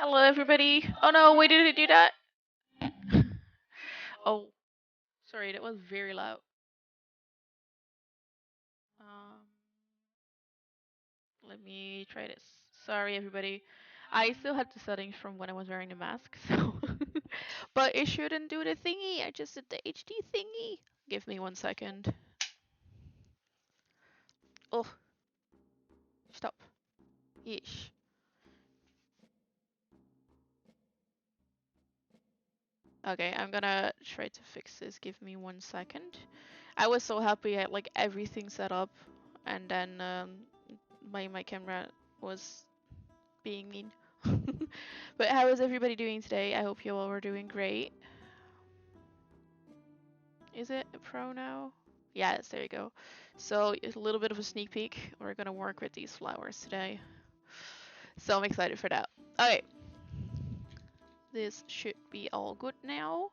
Hello, everybody. Oh no, why did it do that? Oh, sorry, that was very loud. Um, Let me try this. Sorry, everybody. I still have the settings from when I was wearing the mask, so. But it shouldn't do the thingy. I just did the HD thingy. Give me 1 second. Oh, stop. Yeesh. Okay, I'm gonna try to fix this. Give me 1 second. I was so happy I had like everything set up, and then my camera was being mean. But how is everybody doing today? I hope you all are doing great. Is it a pro now? Yes, there you go. So a little bit of a sneak peek. We're gonna work with these flowers today. So I'm excited for that. Okay. This should be all good now.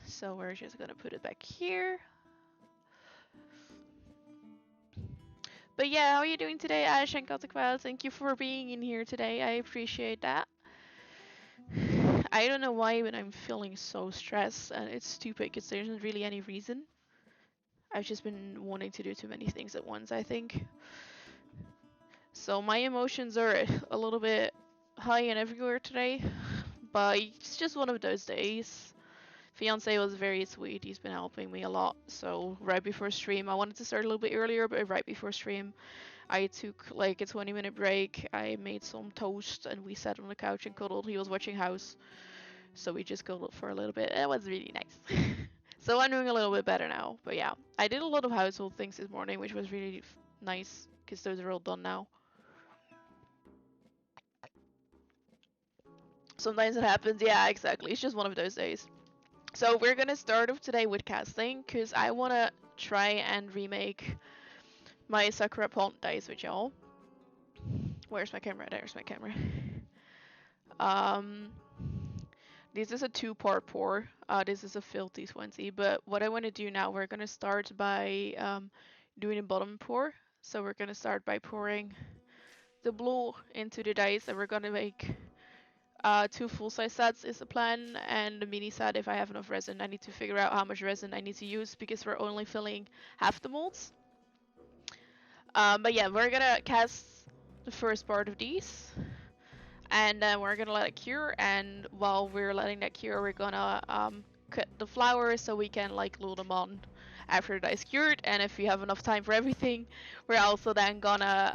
So we're just gonna put it back here. But yeah, how are you doing today, Ash and Katakwa? Thank you for being in here today. I appreciate that. I don't know why, but I'm feeling so stressed, and it's stupid because there isn't really any reason. I've just been wanting to do too many things at once, I think. So my emotions are a little bit high and everywhere today, but it's just one of those days. Fiance was very sweet. He's been helping me a lot. So right before stream, I wanted to start a little bit earlier, but right before stream, I took like a 20-minute break. I made some toast and we sat on the couch and cuddled. He was watching House, so we just cuddled for a little bit. It was really nice. So I'm doing a little bit better now. But yeah, I did a lot of household things this morning, which was really nice because those are all done now. Sometimes it happens. Yeah, exactly. It's just one of those days. So we're gonna start off today with casting because I wanna try and remake my Sakura Pond dice with y'all. Where's my camera? There's my camera. Um, this is a two-part pour. This is a filthy 20, but what I want to do now, we're gonna start by doing a bottom pour. So we're gonna start by pouring the blue into the dice, and we're gonna make two full-size sets is the plan, and a mini set if I have enough resin. I need to figure out how much resin I need to use because we're only filling half the molds. But yeah, we're gonna cast the first part of these, and then we're gonna let it cure. And while we're letting that cure, we're gonna cut the flowers so we can like glue them on after the dice cured. And if we have enough time for everything, we're also then gonna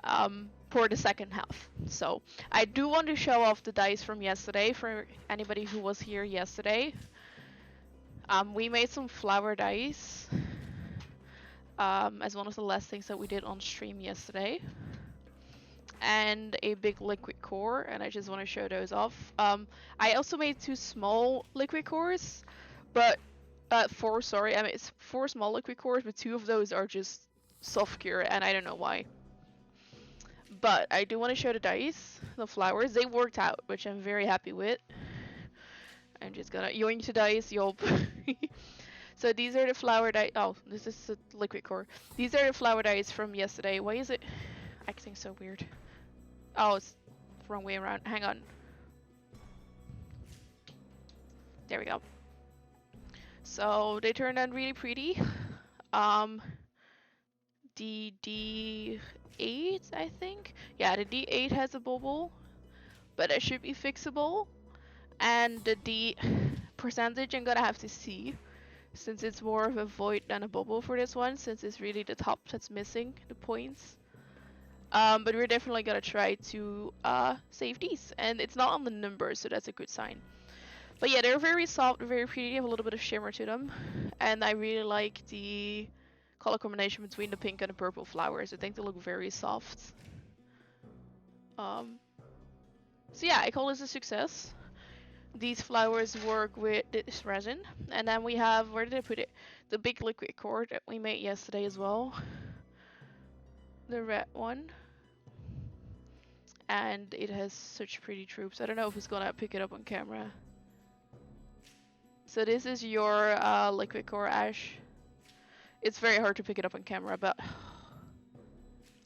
pour the second half. So I do want to show off the dice from yesterday for anybody who was here yesterday. We made some flower dice as one of the last things that we did on stream yesterday, and a big liquid core, and I just want to show those off. I also made two small liquid cores, but four, sorry, I mean it's four small liquid cores, but two of those are just soft cure, and I don't know why. But I do want to show the dice, the flowers. They worked out, which I'm very happy with. I'm just gonna yoink the dice, yup. So these are the flower dice. Oh, this is a liquid core. These are the flower dice from yesterday. Why is it acting so weird? Oh, it's the wrong way around. Hang on. There we go. So they turned out really pretty. Um, the D8, I think. Yeah, the D8 has a bubble, but it should be fixable. And the D percentage I'm gonna have to see, since it's more of a void than a bubble for this one, since it's really the top that's missing the points. But we're definitely gonna try to save these, and it's not on the numbers, so that's a good sign. But yeah, they're very soft, very pretty, they have a little bit of shimmer to them, and I really like the color combination between the pink and the purple flowers. I think they look very soft. So yeah, I call this a success. These flowers work with this resin, and then we have, where did I put it? The big liquid core that we made yesterday as well. The red one. And it has such pretty troops. I don't know if it's gonna pick it up on camera. So this is your liquid core, Ash. It's very hard to pick it up on camera, but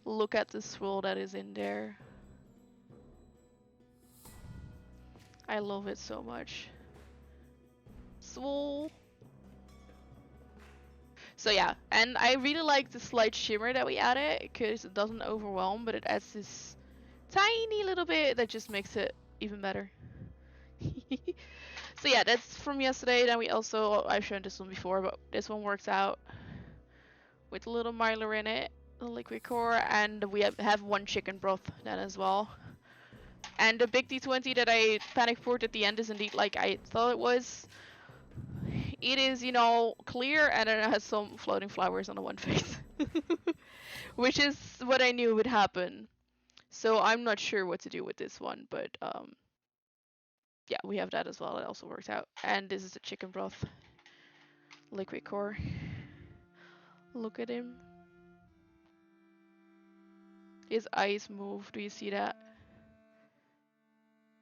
look at the swirl that is in there. I love it so much. Swole. So yeah, and I really like the slight shimmer that we added because it doesn't overwhelm, but it adds this tiny little bit that just makes it even better. So yeah, that's from yesterday. Then we also, I've shown this one before, but this one works out with a little Mylar in it, a liquid core, and we have one chicken broth then as well. And the big D20 that I panic poured at the end is indeed like I thought it was. It is, you know, clear and then it has some floating flowers on the one face. Which is what I knew would happen. So I'm not sure what to do with this one, but yeah, we have that as well. It also works out. And this is the chicken broth liquid core. Look at him. His eyes move. Do you see that?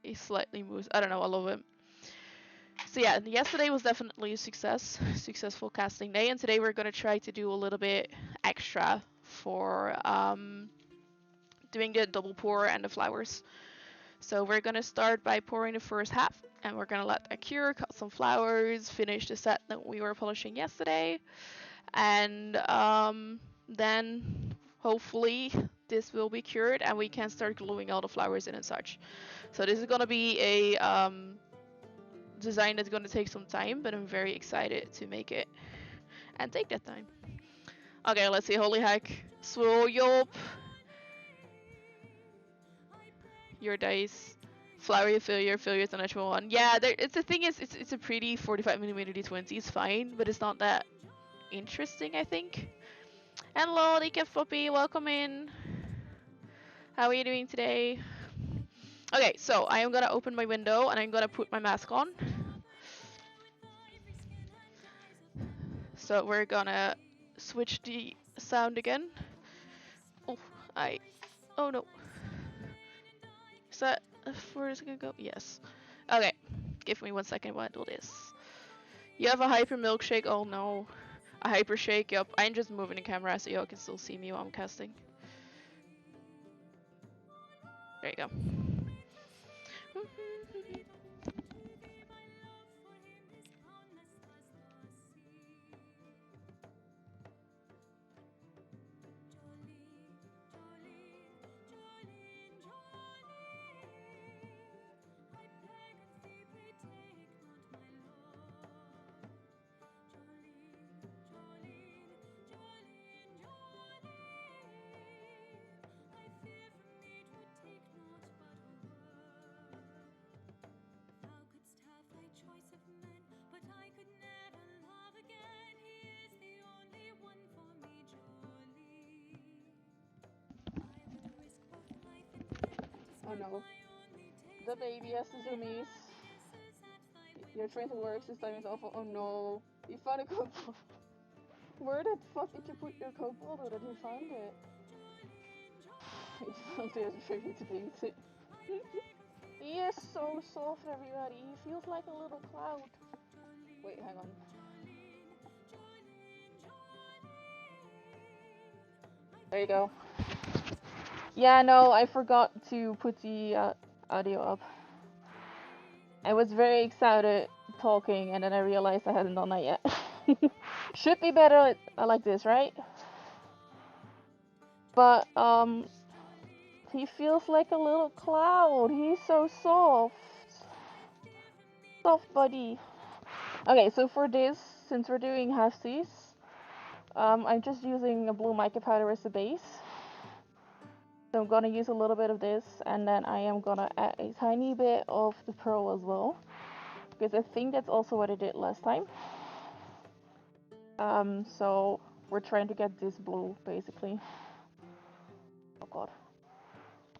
He slightly moves. I don't know. I love him. So yeah, yesterday was definitely a successful casting day, and today we're gonna try to do a little bit extra for doing the double pour and the flowers. So we're gonna start by pouring the first half, and we're gonna let that cure, cut some flowers, finish the set that we were polishing yesterday, and then hopefully this will be cured and we can start gluing all the flowers in and such. So this is gonna be a design that's gonna take some time, but I'm very excited to make it and take that time. Okay, let's see. Holy heck. Swirl yelp. Your dice. Flowery failure, failure is a natural one. Yeah, it's the thing is, it's a pretty 45mm D20. It's fine, but it's not that interesting, I think. Hello, Lika Floppy, welcome in. How are you doing today? Okay, so I am gonna open my window and I'm gonna put my mask on. So we're gonna switch the sound again. Oh, oh no. Is that where is it gonna go? Yes. Okay, give me 1 second while I do this. You have a hyper milkshake? Oh no. A hyper shake? Yup. I'm just moving the camera so y'all can still see me while I'm casting. There you go. Oh no. The baby has the zoomies. Your tracing works, this time is awful. Oh no. You found a coke bottle. Where the fuck did you put your coke bottle that you found it? It's not there to tribute to babysit. He is so soft, everybody. He feels like a little cloud. Wait, hang on. There you go. Yeah, no, I forgot to put the audio up. I was very excited talking, and then I realized I hadn't done that yet. Should be better like this, right? But, he feels like a little cloud. He's so soft. Soft buddy. Okay, so for this, since we're doing half-Cs, I'm just using a blue mica powder as a base. So I'm gonna use a little bit of this, and then I am gonna add a tiny bit of the pearl as well, because I think that's also what I did last time. So we're trying to get this blue, basically. Oh god.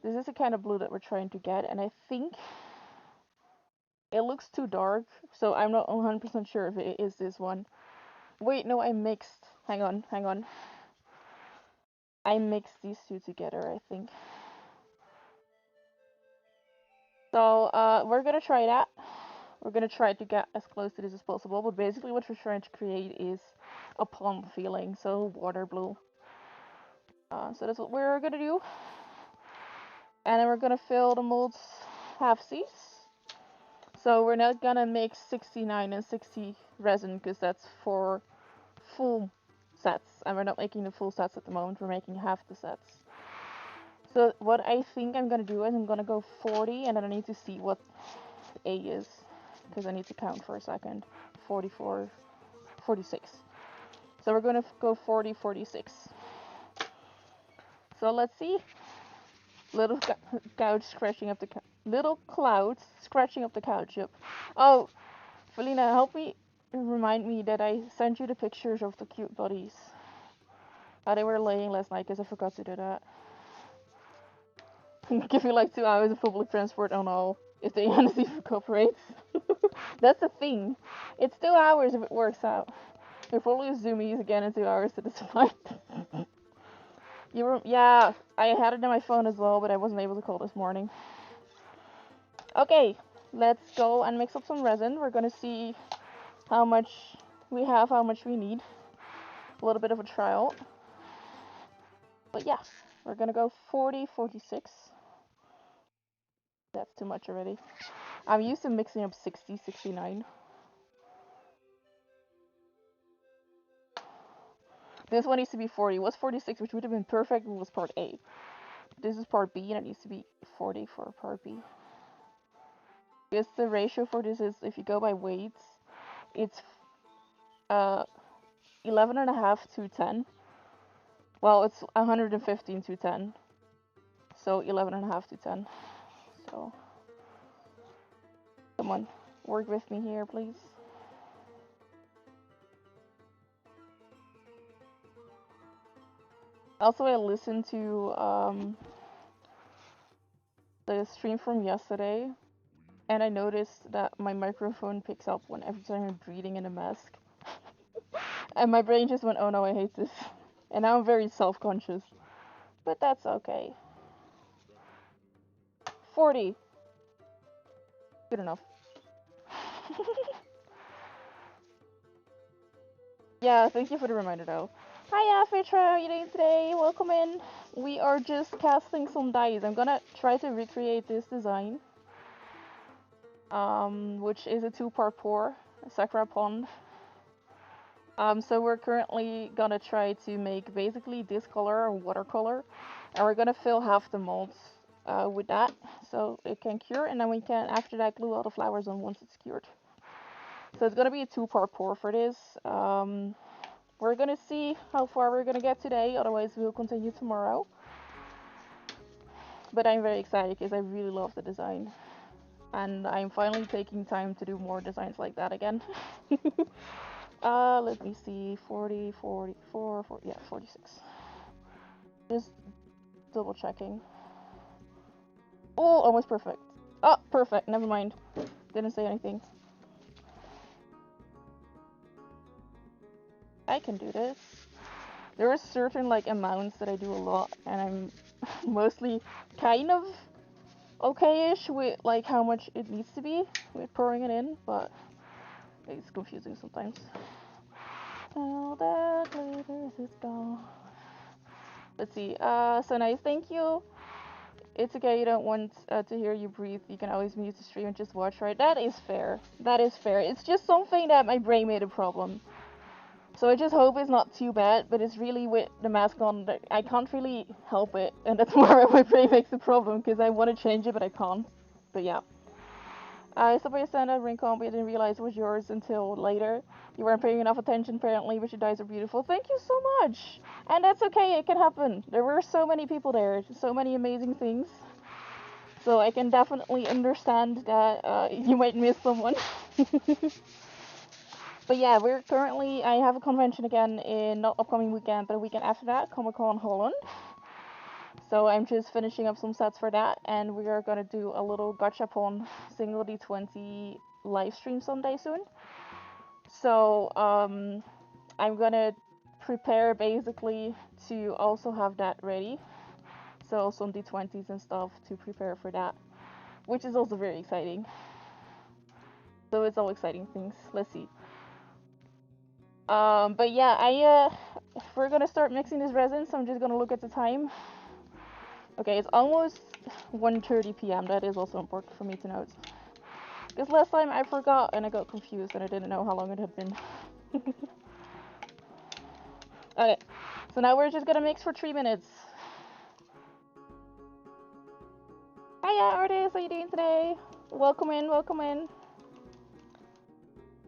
This is the kind of blue that we're trying to get, and I think it looks too dark, so I'm not 100% sure if it is this one. Wait, no, I mixed. Hang on. I mixed these two together, I think. So, we're gonna try that. We're gonna try to get as close to this as possible, but basically what we're trying to create is a pond feeling, so water blue. So that's what we're gonna do. And then we're gonna fill the molds half-Cs. So we're not gonna mix 69 and 60 resin because that's for full sets, and we're not making the full sets at the moment, we're making half the sets. So what I think I'm gonna do is I'm gonna go 40, and then I need to see what A is, because I need to count for a second. 44, 46. So we're gonna go 40, 46. So let's see. Little couch scratching up the little clouds scratching up the couch. Yep. Oh, Felina, help me remind me that I sent you the pictures of the cute buddies. How they were laying last night, because I forgot to do that. Give you like 2 hours of public transport. Oh no, if the anesthesia recuperates. That's the thing. It's 2 hours if it works out. We'll probably zoomies again in 2 hours, so that's fine. Yeah, I had it on my phone as well, but I wasn't able to call this morning. Okay, let's go and mix up some resin. We're gonna see how much we have, how much we need. A little bit of a trial. But yeah, we're gonna go 40, 46. That's too much already. I'm used to mixing up 60, 69. This one needs to be 40. It was 46, which would have been perfect if it was part A. This is part B, and it needs to be 40 for part B. Because the ratio for this is, if you go by weights, it's 11.5 to 10. Well, it's 115 to 10. So 11.5 to 10. So, come on, work with me here, please. Also, I listened to the stream from yesterday, and I noticed that my microphone picks up when every time I'm breathing in a mask. And my brain just went, oh no, I hate this. And now I'm very self-conscious. But that's okay. 40. Good enough. Yeah, thank you for the reminder though. Hiya, Fitra, how are you doing today? Welcome in. We are just casting some dice. I'm gonna try to recreate this design. Which is a 2-part pour, a Sakura Pond. So we're currently gonna try to make basically this color, watercolor, and we're gonna fill half the molds with that, so it can cure, and then we can, after that, glue all the flowers on once it's cured. So it's gonna be a 2-part pour for this. We're gonna see how far we're gonna get today, otherwise we'll continue tomorrow. But I'm very excited because I really love the design. And I'm finally taking time to do more designs like that again. Let me see, 40, 44, 40, yeah, 46. Just double checking. Oh, almost perfect. Oh, perfect, never mind. Didn't say anything. I can do this. There are certain like amounts that I do a lot, and I'm mostly kind of okay-ish with like how much it needs to be with pouring it in, but it's confusing sometimes. All that glitters is gone. Let's see. So nice. Thank you. It's okay. You don't want to hear you breathe. You can always mute the stream and just watch, right? That is fair. That is fair. It's just something that my brain made a problem. So I just hope it's not too bad, but it's really with the mask on that I can't really help it, and that's where my brain makes a problem, because I want to change it, but I can't. But yeah. I saw your stand-up ring comp, I didn't realize it was yours until later. You weren't paying enough attention apparently, but your dice are beautiful. Thank you so much! And that's okay, it can happen. There were so many people there, so many amazing things. So I can definitely understand that you might miss someone. But yeah, I have a convention again in not upcoming weekend, but a weekend after that, Comic-Con Holland. So I'm just finishing up some sets for that, and we are gonna do a little gachapon single D20 live stream someday soon. So I'm gonna prepare basically to also have that ready. So some D20s and stuff to prepare for that, which is also very exciting. So it's all exciting things. Let's see. But yeah, we're gonna start mixing this resin, so I'm just gonna look at the time. Okay, it's almost 1:30 p.m. That is also important for me to note. Because last time I forgot and I got confused and I didn't know how long it had been. Okay, so now we're just gonna mix for 3 minutes. Hiya, artist, how you doing today? Welcome in, welcome in.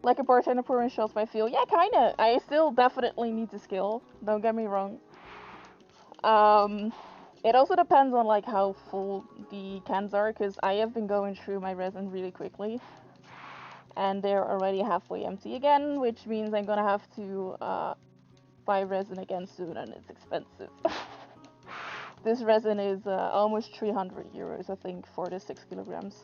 Like a bartender pouring shots by feel. Yeah, kinda. I still definitely need the skill. Don't get me wrong. It also depends on like how full the cans are, because I have been going through my resin really quickly. And they're already halfway empty again, which means I'm gonna have to buy resin again soon, and it's expensive. This resin is almost 300 euros, I think, for the 6 kilograms.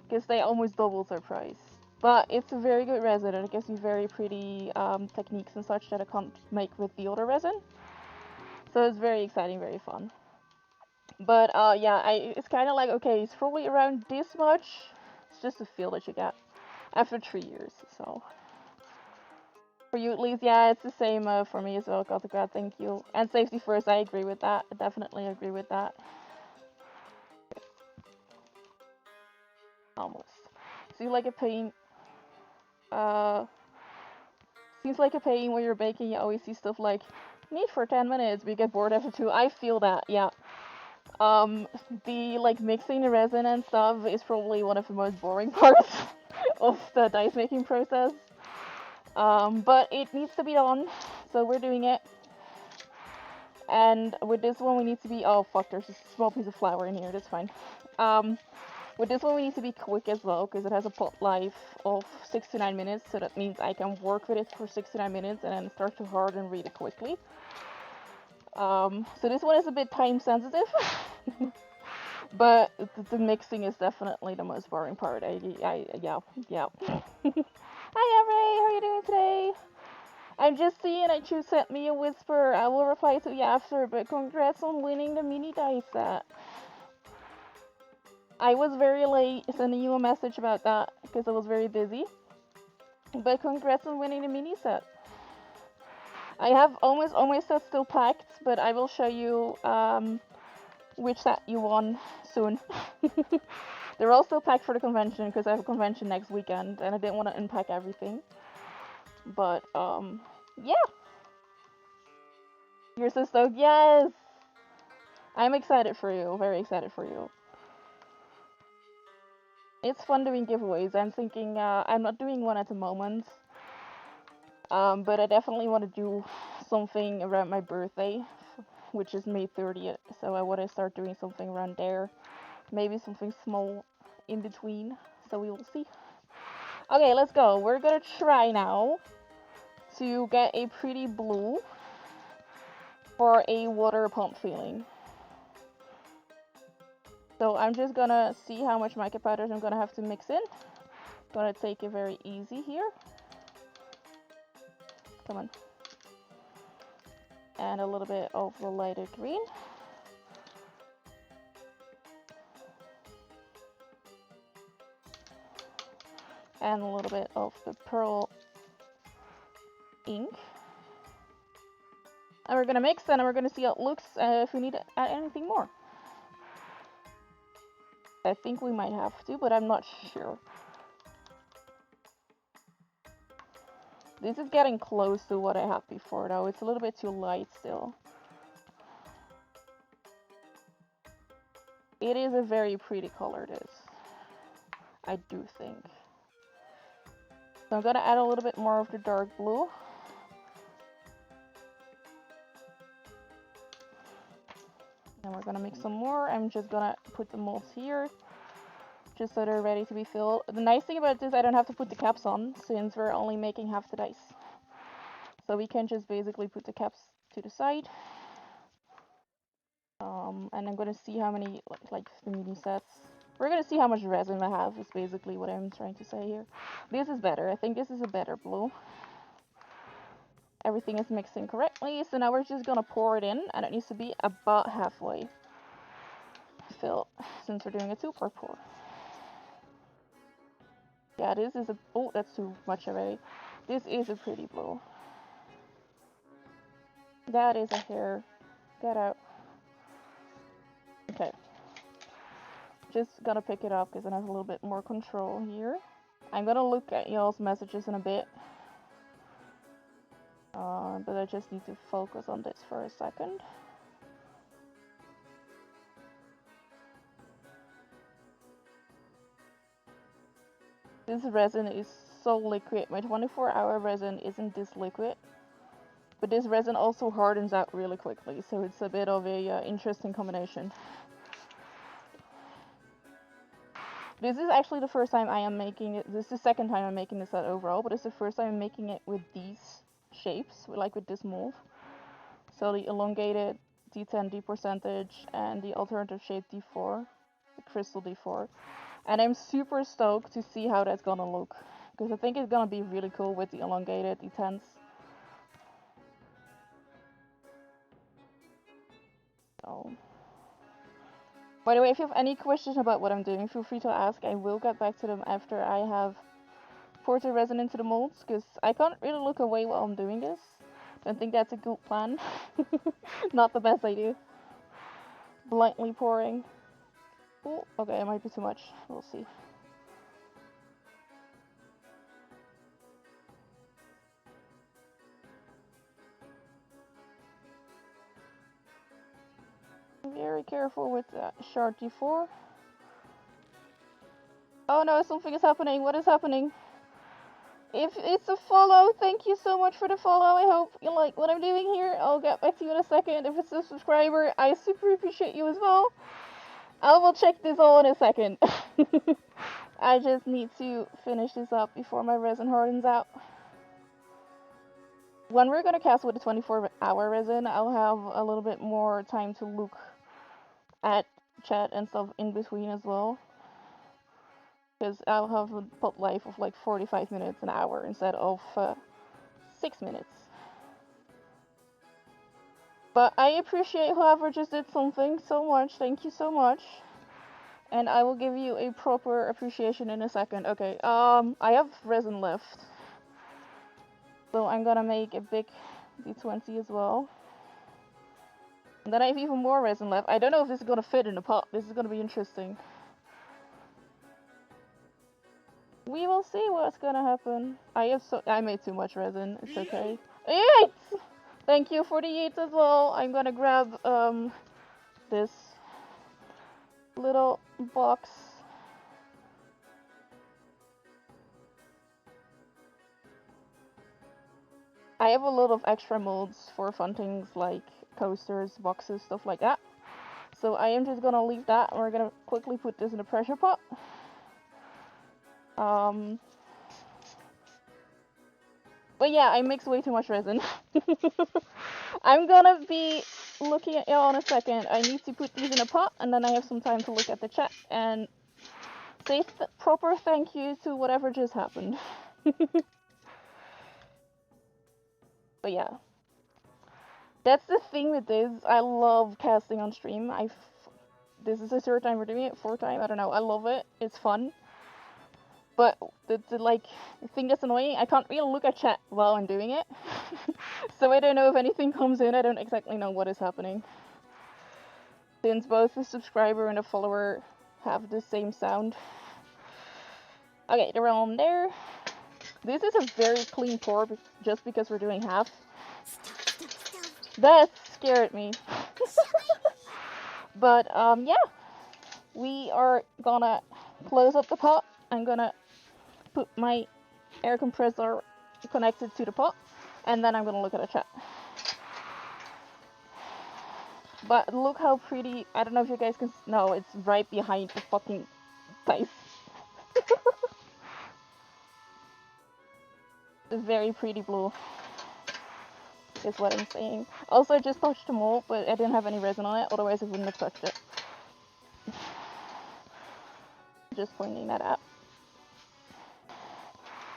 Because they almost doubled their price. But it's a very good resin, and it gives me very pretty techniques and such that I can't make with the other resin. So it's very exciting, very fun. But yeah, it's kind of like, okay, it's probably around this much. It's just a feel that you get after 3 years, so. For you at least, yeah, it's the same for me as well, God, thank you. And safety first, I agree with that. I definitely agree with that. Almost. Seems like a pain. Seems like a pain when you're baking. You always see stuff like, need for 10 minutes, but you get bored after 2. I feel that, yeah. The like mixing the resin and stuff is probably one of the most boring parts of the dice making process. But it needs to be done, so we're doing it. And with this one we need to be, oh fuck, there's a small piece of flour in here, that's fine. With this one we need to be quick as well, because it has a pot life of 6 to 9 minutes, so that means I can work with it for 6 to 9 minutes and then start to harden really quickly. So this one is a bit time sensitive. But the mixing is definitely the most boring part. Yeah. Hi, Ray, how are you doing today? I'm just seeing that you sent me a whisper. I will reply to you after, but congrats on winning the mini dice set. I was very late sending you a message about that because I was very busy. But congrats on winning the mini set. I have almost all my sets still packed, but I will show you which set you won soon. They're all still packed for the convention because I have a convention next weekend and I didn't want to unpack everything. But yeah. You're so stoked. Yes! I'm excited for you. Very excited for you. It's fun doing giveaways. I'm thinking I'm not doing one at the moment. But I definitely want to do something around my birthday, which is May 30th. So I want to start doing something around there. Maybe something small in between. So we will see. Okay, let's go. We're gonna try now to get a pretty blue for a water pump feeling. So I'm just gonna see how much mica powders I'm gonna have to mix in. Gonna take it very easy here. Come on. And a little bit of the lighter green. And a little bit of the pearl ink. And we're gonna mix and we're gonna see how it looks if we need to add anything more. I think we might have to, but I'm not sure. This is getting close to what I had before though. It's a little bit too light still. It is a very pretty color, this. I do think. So I'm gonna add a little bit more of the dark blue. And we're gonna mix some more. I'm just gonna put the molds here, just so they're ready to be filled. The nice thing about this, I don't have to put the caps on, since we're only making half the dice. So we can just basically put the caps to the side. And I'm gonna see how many, like the mini sets. We're gonna see how much resin I have, is basically what I'm trying to say here. This is better. I think this is a better blue. Everything is mixing correctly, so now we're just gonna pour it in, and it needs to be about halfway filled, since we're doing a 2-part pour. Yeah, this is a, oh, that's too much already. This is a pretty blue. That is a hair. Get out. Okay. Just gotta pick it up because it has a little bit more control here. I'm gonna look at y'all's messages in a bit. But I just need to focus on this for a second. This resin is so liquid. My 24-hour resin isn't this liquid. But this resin also hardens out really quickly, so it's a bit of a interesting combination. This is actually the first time I am making it. This is the second time I'm making this set overall, but it's the first time I'm making it with these shapes, like with this mold. So the elongated D10 D percentage and the alternative shape D4, the crystal D4. And I'm super stoked to see how that's gonna look, because I think it's gonna be really cool with the elongated D10s. So, by the way, if you have any questions about what I'm doing, feel free to ask. I will get back to them after I have poured the resin into the molds, because I can't really look away while I'm doing this. Don't think that's a good plan. Not the best idea. Blindly pouring. Oh, okay, it might be too much. We'll see. Very careful with that shard D4. Oh no, something is happening. What is happening? If it's a follow, thank you so much for the follow. I hope you like what I'm doing here. I'll get back to you in a second. If it's a subscriber, I super appreciate you as well. I will check this all in a second. I just need to finish this up before my resin hardens out. When we're gonna cast with the 24-hour resin, I'll have a little bit more time to look at chat and stuff in between as well. Because I'll have a pot life of like 45 minutes, an hour, instead of 6 minutes. But I appreciate whoever just did something so much. Thank you so much. And I will give you a proper appreciation in a second. Okay, I have resin left. So I'm gonna make a big D20 as well. And then I have even more resin left. I don't know if this is gonna fit in the pot. This is gonna be interesting. We will see what's gonna happen. I made too much resin. It's okay. Yeet! Thank you for the yeets as well. I'm gonna grab this little box. I have a lot of extra molds for fun things like coasters, boxes, stuff like that. So I am just gonna leave that, and we're gonna quickly put this in a pressure pot. But yeah, I mixed way too much resin. I'm gonna be looking at y'all in a second. I need to put these in a pot, and then I have some time to look at the chat and say proper thank you to whatever just happened. But yeah. That's the thing with this. I love casting on stream. This is the third time we're doing it, fourth time, I don't know. I love it. It's fun. But the thing that's annoying, I can't really look at chat while I'm doing it. So I don't know if anything comes in. I don't exactly know what is happening. Since both the subscriber and the follower have the same sound. Okay, they're all in there. This is a very clean pour just because we're doing half. That scared me. But yeah, we are gonna close up the pot. I'm gonna put my air compressor connected to the pot, and then I'm gonna look at the chat. But look how pretty. I don't know if you guys can. No, it's right behind the fucking dice. It's very pretty blue. Is what I'm saying. Also, I just touched the mold, but I didn't have any resin on it, otherwise I wouldn't have touched it. Just pointing that out.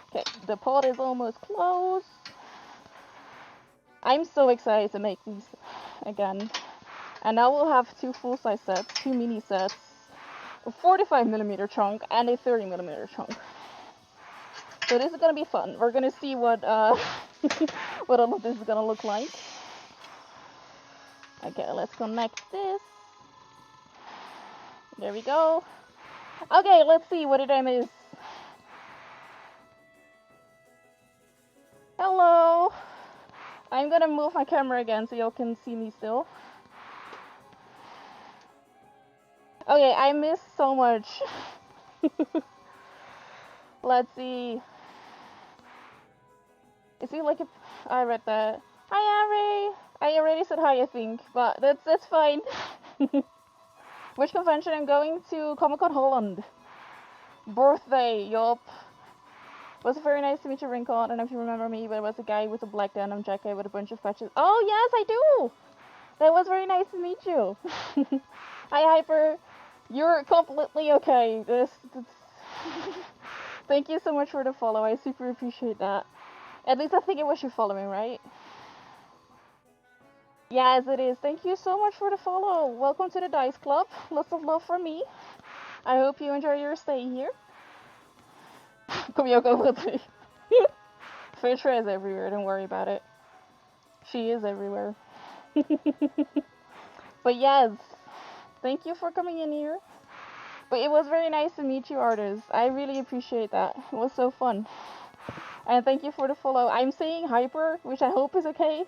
Okay, the pot is almost closed. I'm so excited to make these again. And now we'll have two full-size sets, two mini sets, a 45mm chunk, and a 30mm chunk. So this is gonna be fun. We're gonna see what what all of this is gonna look like. Okay, let's connect this. There we go. Okay, let's see. What did I miss? Hello. I'm gonna move my camera again so y'all can see me still. Okay, I missed so much. Let's see. Is he like a... I read that. Hi, Ari. I already said hi, I think, but that's fine. Which convention I'm going to? Comic Con Holland. Birthday, yup. It was very nice to meet you, Rincon. I don't know if you remember me, but it was a guy with a black denim jacket with a bunch of patches. Oh, yes, I do! That was very nice to meet you. Hi, Hyper. You're completely okay. Thank you so much for the follow. I super appreciate that. At least I think it was you following, right? Yes, it is. Thank you so much for the follow. Welcome to the Dice Club. Lots of love from me. I hope you enjoy your stay here. Kom je ook over het Fitra is everywhere, don't worry about it. She is everywhere. But yes, thank you for coming in here. But it was very nice to meet you, artists. I really appreciate that. It was so fun. And thank you for the follow. I'm saying Hyper, which I hope is okay.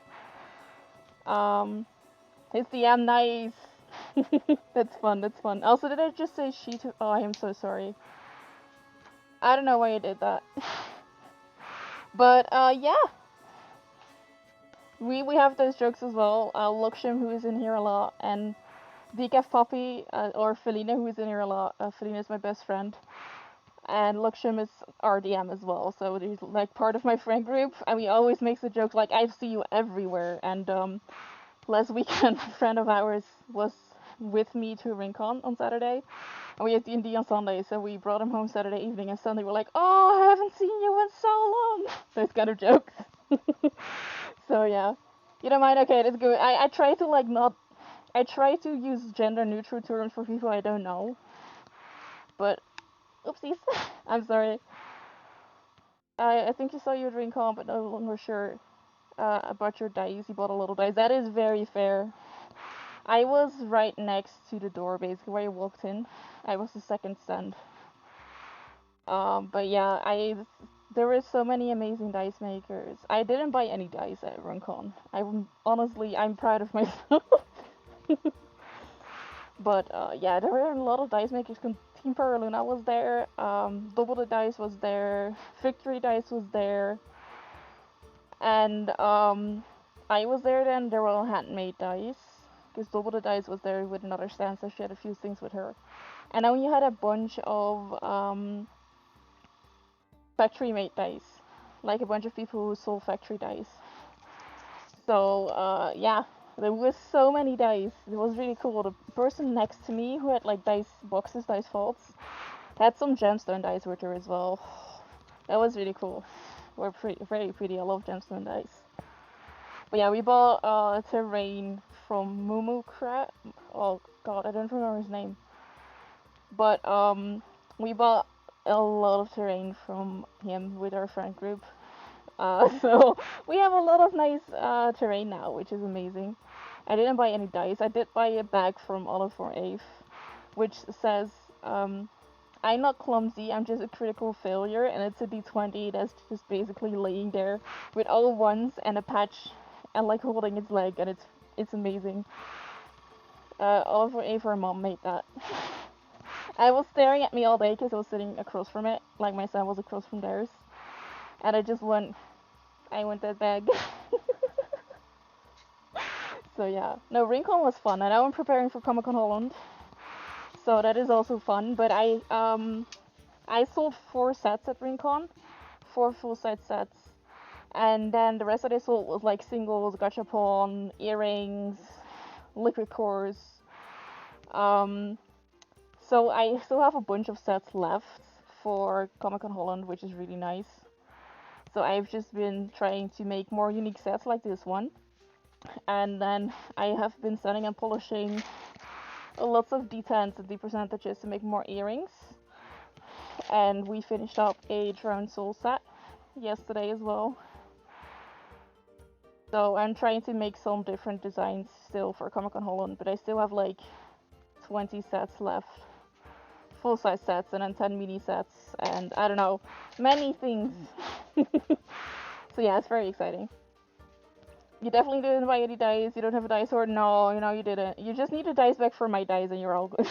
It's the M nice. That's fun, that's fun. Also, did I just say she too? Oh, I am so sorry. I don't know why I did that. But, yeah. We have those jokes as well. Luxem, who is in here a lot, and Decaf Poppy, or Felina, who is in here a lot. Felina is my best friend. And Luxem is RDM as well, so he's like part of my friend group, and we always makes a joke like, I see you everywhere. And last weekend, a friend of ours was with me to Rincon on Saturday, and we had D&D on Sunday, so we brought him home Saturday evening, and Sunday we're like, oh, I haven't seen you in so long. Those kind of jokes. So yeah, you don't mind? Okay, that's good. I try to like not. I try to use gender neutral terms for people I don't know. But oopsies. I'm sorry. I think you saw your drink on, but no longer sure about your dice. You bought a little dice. That is very fair. I was right next to the door, basically where you walked in. I was the second stand. But yeah, there were so many amazing dice makers. I didn't buy any dice at RunCon. I'm proud of myself. But yeah, there were a lot of dice makers. Team Paraluna was there. Double the Dice was there. Victory Dice was there. And I was there then. They were all handmade dice. Because Double the Dice was there with another stand, so she had a few things with her. And then you had a bunch of factory made dice. Like a bunch of people who sold factory dice. So yeah, there was so many dice. It was really cool. The person next to me who had like dice boxes, dice vaults, had some gemstone dice with her as well. That was really cool. Were very pretty. I love gemstone dice. But yeah, we bought terrain from Mumu Crab. Oh god, I don't remember his name. But we bought a lot of terrain from him with our friend group. So we have a lot of nice terrain now, which is amazing. I didn't buy any dice. I did buy a bag from Olive for Ave, which says, I'm not clumsy, I'm just a critical failure, and it's a d20 that's just basically laying there with all ones and a patch and like holding its leg, and it's amazing. Olive for Ave, her mom made that. I was staring at me all day because I was sitting across from it, like my son was across from theirs, and I went that bag. So yeah, no, Rincon was fun, and now I'm preparing for Comic Con Holland, so that is also fun. But I sold 4 sets at Rincon, 4 full-size sets, and then the rest that I sold was like singles, gachapon, earrings, liquid cores. So I still have a bunch of sets left for Comic Con Holland, which is really nice. So I've just been trying to make more unique sets like this one. And then I have been setting and polishing lots of D10s and D percentages to make more earrings. And we finished up a Drowned Soul set yesterday as well. So I'm trying to make some different designs still for Comic Con Holland, but I still have like 20 sets left full size sets and then 10 mini sets and I don't know, many things. So yeah, it's very exciting. You definitely didn't buy any dice. You don't have a dice sword. No, you didn't. You just need a dice bag for my dice and you're all good.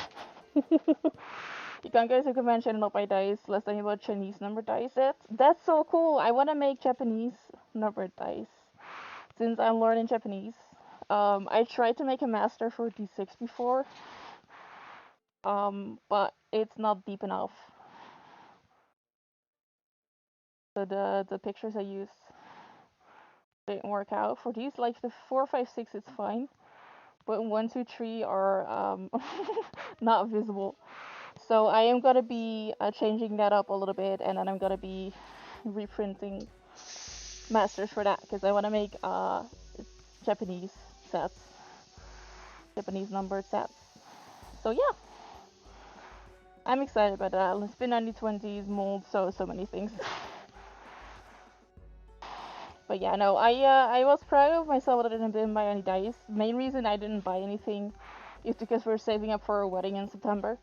You can't go to a convention and not buy dice unless then you buy Chinese numbered dice sets. That's so cool. I want to make Japanese numbered dice since I'm learning Japanese. I tried to make a master for D6 before, but it's not deep enough. So the pictures I used didn't work out. For these, like the 4, 5, 6, it's fine, but 1, 2, 3 are not visible. So I am gonna be changing that up a little bit, and then I'm gonna be reprinting masters for that because I want to make Japanese sets, Japanese numbered sets. So yeah, I'm excited about that. Spin 9020s, mold, so many things. But yeah, no, I was proud of myself that I didn't buy any dice. Main reason I didn't buy anything is because we're saving up for a wedding in September.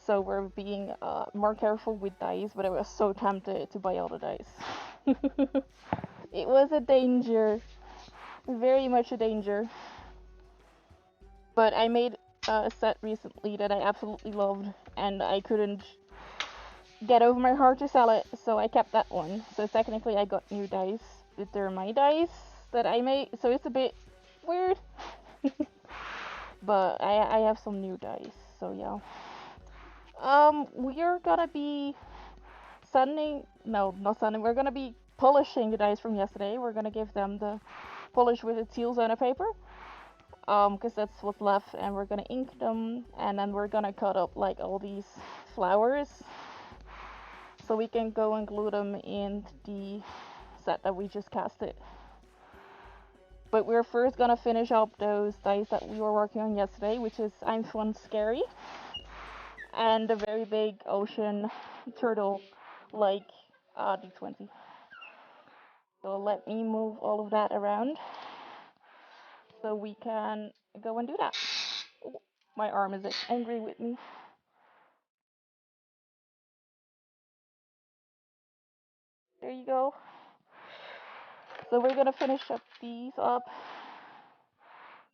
So we're being more careful with dice, but I was so tempted to buy all the dice. It was a danger, very much a danger. But I made a set recently that I absolutely loved, and I couldn't get over my heart to sell it, so I kept that one. So technically I got new dice, but they're my dice that I made, so it's a bit weird. But I have some new dice, so yeah. We are gonna be we're gonna be polishing the dice from yesterday. We're gonna give them the polish with the teal zona paper. Because that's what's left, and we're gonna ink them, and then we're gonna cut up like all these flowers so we can go and glue them in the set that we just casted. But we're first gonna finish up those dice that we were working on yesterday, which is I'm Fun Scary and a very big ocean turtle like D20. So let me move all of that around so we can go and do that. Oh, my arm is angry with me. There you go. So we're gonna finish up these up.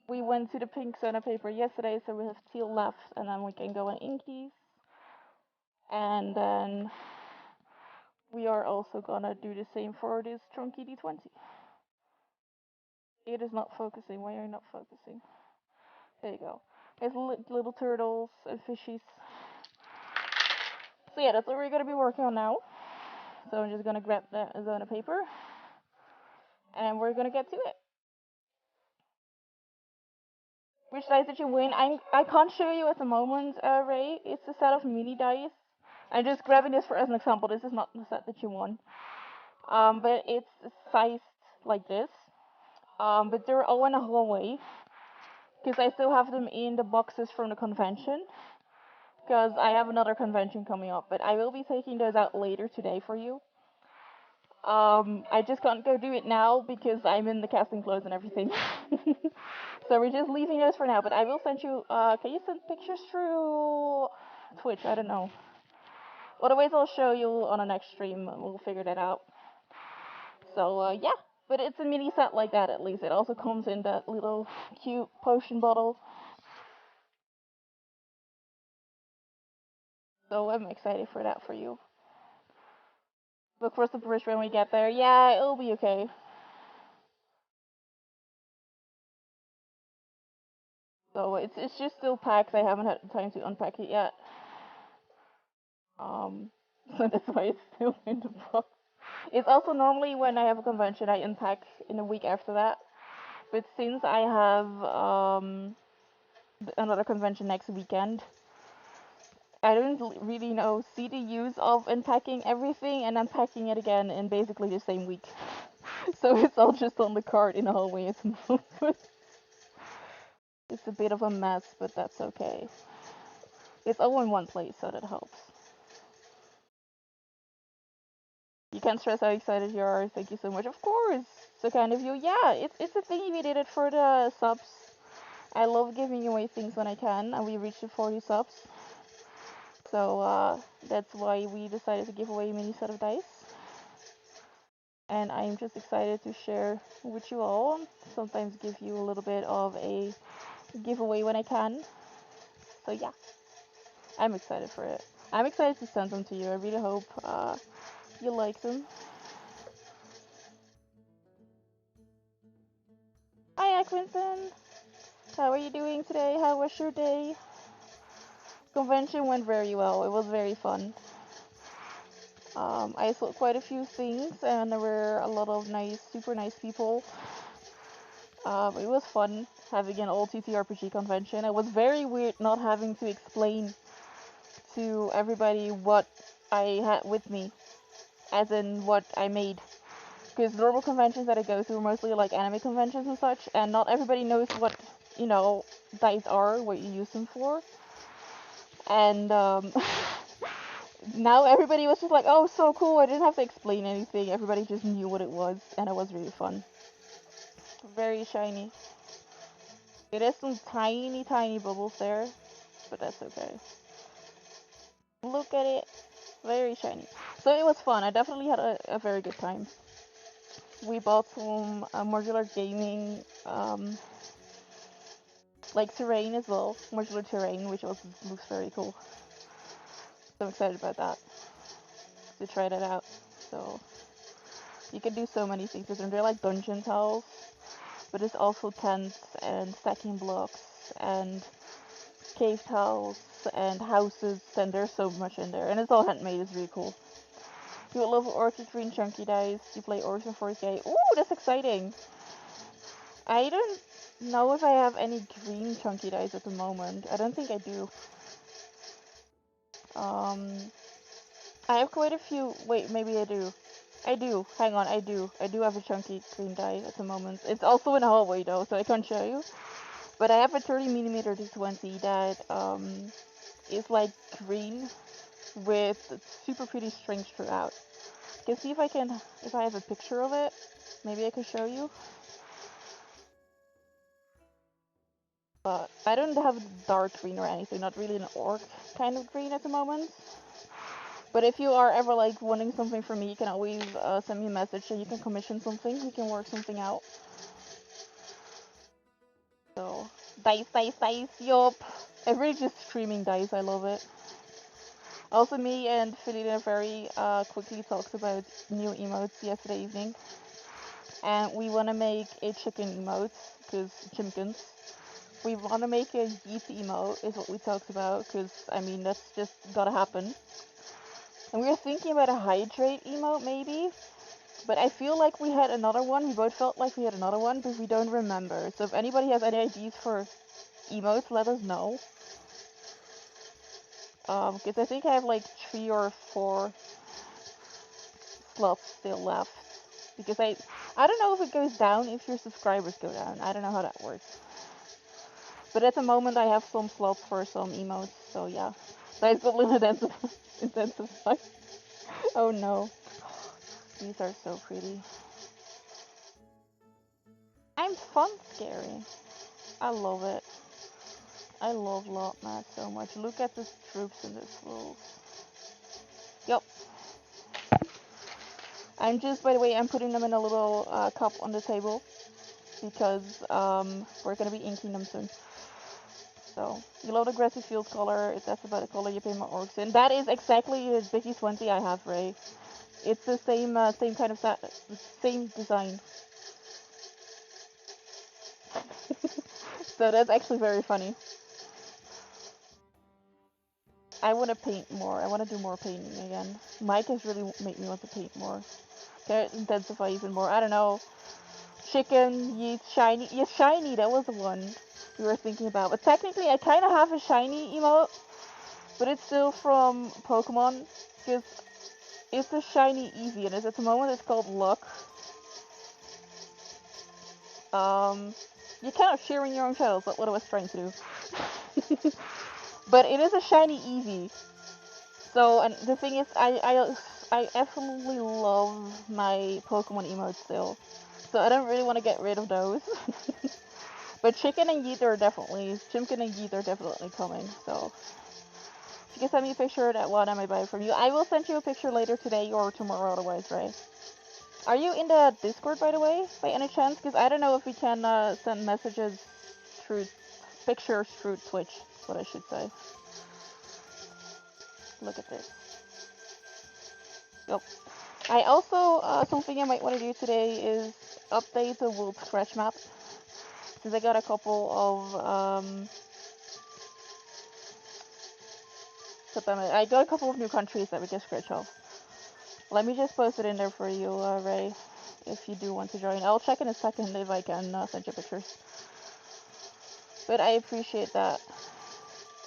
We went to the pink center paper yesterday, so we have teal left, and then we can go and ink these. And then we are also gonna do the same for this chunky D20. It is not focusing. Why are you not focusing? There you go. There's little turtles and fishies. So yeah, that's what we're gonna be working on now. So I'm just gonna grab that zona paper, and we're gonna get to it. Which dice did you win? I can't show you at the moment, Ray. It's a set of mini dice. I'm just grabbing this for as an example. This is not the set that you won. But it's sized like this. But they're all in a hallway because I still have them in the boxes from the convention. Because I have another convention coming up, but I will be taking those out later today for you. I just can't go do it now because I'm in the casting clothes and everything. So we're just leaving those for now, but I will send you, can you send pictures through Twitch? I don't know. Otherwise I'll show you on a next stream, we'll figure that out. So, yeah. But it's a mini set like that at least. It also comes in that little cute potion bottle. So I'm excited for that for you. Look for the bridge when we get there. Yeah, it'll be okay. So it's just still packed. I haven't had time to unpack it yet. So that's why it's still in the box. It's also normally when I have a convention, I unpack in a week after that. But since I have another convention next weekend, I don't really see the use of unpacking everything and unpacking it again in basically the same week. So it's all just on the cart in the hallway at the moment. It's a bit of a mess, but that's okay. It's all in one place, so that helps. You can't stress how excited you are. Thank you so much. Of course, so kind of you. Yeah, it's a thing. We did it for the subs. I love giving away things when I can, and we reached the 40 subs. So that's why we decided to give away a mini set of dice. And I'm just excited to share with you all. Sometimes give you a little bit of a giveaway when I can. So yeah, I'm excited for it. I'm excited to send them to you. I really hope you like them. Hi, Quinton. How are you doing today? How was your day? Convention went very well. It was very fun. I saw quite a few things, and there were a lot of nice, super nice people. It was fun having an old TTRPG convention. It was very weird not having to explain to everybody what I had with me, as in what I made. Because normal conventions that I go to are mostly like anime conventions and such, and not everybody knows what, you know, dice are, what you use them for. And now everybody was just like, oh, so cool, I didn't have to explain anything. Everybody just knew what it was, and it was really fun. Very shiny. It has some tiny, tiny bubbles there, but that's okay. Look at it. Very shiny. So it was fun. I definitely had a very good time. We bought some modular gaming, like terrain as well. Modular terrain, which also looks very cool. So I'm excited about that. To try that out. So you can do so many things with them. They're like dungeon tiles, but it's also tents and stacking blocks and cave tiles and houses, and there's so much in there. And it's all handmade. It's really cool. You love Orchid Green Chunky Dice. You play Orcs in 4K. Ooh, that's exciting. I don't know if I have any green Chunky Dice at the moment. I don't think I do. Um, I have quite a few. Wait, maybe I do. I do. Hang on, I do. I do have a chunky green die at the moment. It's also in the hallway though, so I can't show you. But I have a 30mm D20 that is like green with super pretty strings throughout. You can see if I have a picture of it. Maybe I could show you. But I don't have dark green or anything. Not really an orc kind of green at the moment. But if you are ever like wanting something from me, you can always send me a message so you can commission something. We can work something out. So dice, dice, dice, yup. Everybody's just screaming dice. I love it. Also, me and Felina very quickly talked about new emotes yesterday evening, and we want to make a chicken emote because chimkins. We want to make a yeet emote is what we talked about because I mean that's just gotta happen. And we were thinking about a hydrate emote maybe, but I feel like we had another one. We both felt like we had another one, but we don't remember. So if anybody has any ideas for emotes, let us know. Because I think I have like 3 or 4 slots still left. Because I don't know if it goes down if your subscribers go down. I don't know how that works. But at the moment I have some slots for some emotes, so yeah. Dice Goblin intensify. Oh no. These are so pretty. I'm fun scary. I love it. I love Lotmat so much. Look at the troops in this world. Yup. I'm just, by the way, I'm putting them in a little cup on the table because we're gonna be inking them soon. So you love the grassy field color. That's about the color you paint my orcs in. That is exactly the Vicky 20 I have, Ray. It's the same kind of same design. So that's actually very funny. I want to paint more. I want to do more painting again. Mike has really made me want to paint more. Can I intensify even more? I don't know. Chicken, yeet, shiny. Yeah, shiny, that was the one we were thinking about. But technically, I kind of have a shiny emote, but it's still from Pokemon, because it's a shiny Eevee, and at the moment it's called Luck. You're kind of sharing your own shadows, that's what I was trying to do. But it is a shiny Eevee. So, and the thing is, I absolutely love my Pokemon emotes still. So I don't really want to get rid of those. But Chicken and Yeet are definitely, Chimkin and Yeet are definitely coming, so. You can send me a picture of that one I might buy from you. I will send you a picture later today or tomorrow otherwise, right? Are you in the Discord, by the way, by any chance? Because I don't know if we can send messages through pictures through Twitch. That's what I should say. Look at this. Yep. I also, something I might want to do today is update the world scratch map. Since I got a couple of, I got a couple of new countries that we can scratch off. Let me just post it in there for you, Ray, if you do want to join. I'll check in a second if I can send you pictures. But I appreciate that.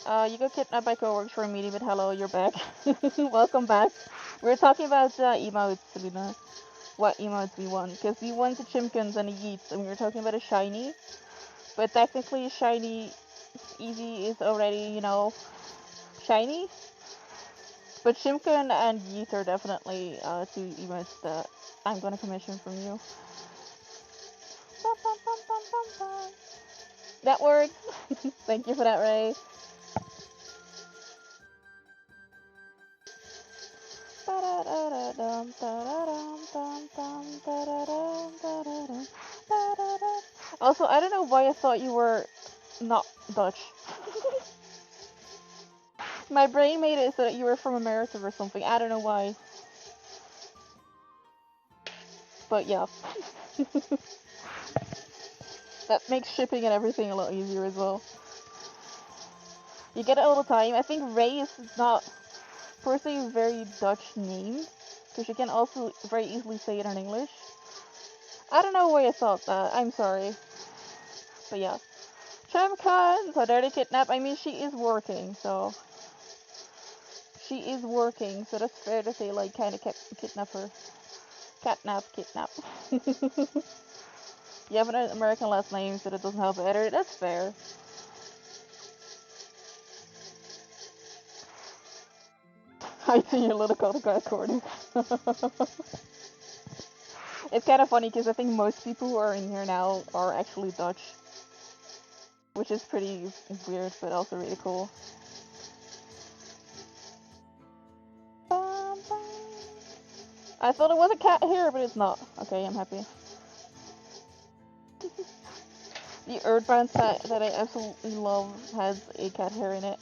You got kidnapped by coworkers for a meeting, but hello, you're back. Welcome back. We're talking about emotes, Selena. What emotes we want. Because we want the chimkins and the yeets, and we were talking about a shiny. But technically, shiny easy is already, you know, shiny. But chimkin and yeet are definitely two emotes that I'm gonna commission from you. That works. Thank you for that, Ray. Also, I don't know why I thought you were not Dutch. My brain made it so that you were from America or something. I don't know why. But yeah. That makes shipping and everything a lot easier as well. You get it all the time. I think Ray is not per se a very Dutch name, because you can also very easily say it in English. I don't know why I thought that. I'm sorry. But yeah. Tramcon, so dirty kidnap. I mean, she is working, so. She is working, so that's fair to say, like, kind of kidnap her. Kidnap. You have an American last name, so that doesn't help either. That's fair. I see your little code recording. It's kind of funny because I think most people who are in here now are actually Dutch, which is pretty weird, but also really cool. I thought it was a cat here, but it's not. Okay, I'm happy. The Earthbound set that I absolutely love has a cat hair in it,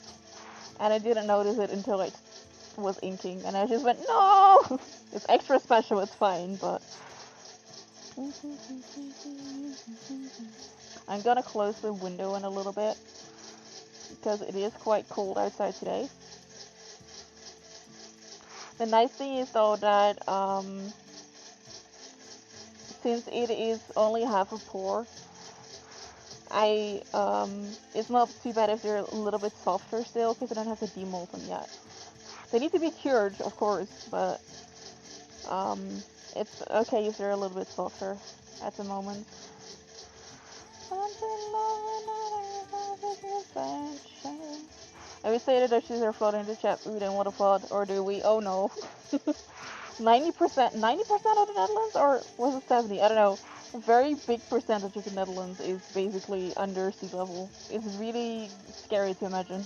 and I didn't notice it until I was inking, and I just went, no! It's extra special, it's fine, but... I'm gonna close the window in a little bit, because it is quite cold outside today. The nice thing is though that, since it is only half a pour, it's not too bad if they're a little bit softer still, because I don't have to demold them yet. They need to be cured, of course, but it's okay if they're a little bit softer at the moment. I would say that Dutchies are flooding in the chat. We don't want to flood, or do we? Oh no. 90% of the Netherlands, or was it 70? I don't know. A very big percentage of the Netherlands is basically under sea level. It's really scary to imagine.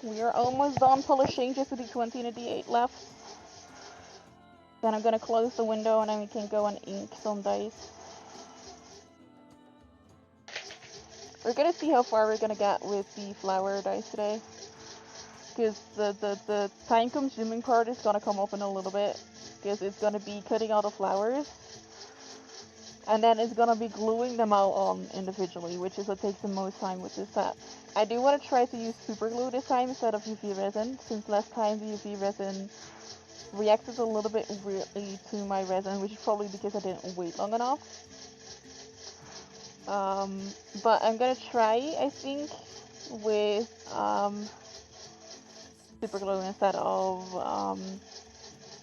We are almost done polishing, just a D20 and a D8 left. Then I'm gonna close the window and then we can go and ink some dice. We're gonna see how far we're gonna get with the flower dice today. Because the time consuming part is gonna come up in a little bit. Because it's gonna be cutting out the flowers. And then it's gonna be gluing them out on individually, which is what takes the most time with this set. I do want to try to use super glue this time instead of UV resin, since last time the UV resin reacted a little bit weirdly to my resin, which is probably because I didn't wait long enough. But I'm gonna try, I think, with super glue instead of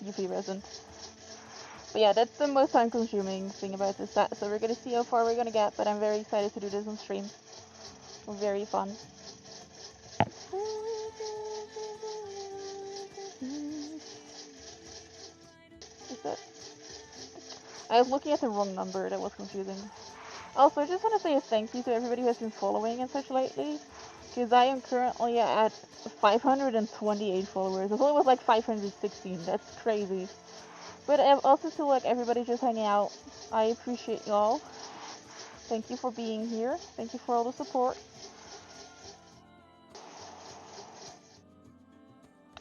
UV resin. But yeah, that's the most time consuming thing about this set, so we're gonna see how far we're gonna get, but I'm very excited to do this on stream. Very fun. Is that... I was looking at the wrong number, that was confusing. Also, I just want to say a thank you to everybody who has been following and such lately, because I am currently at 528 followers. I thought it was like 516. That's crazy. But also to like everybody just hanging out. I appreciate y'all. Thank you for being here. Thank you for all the support.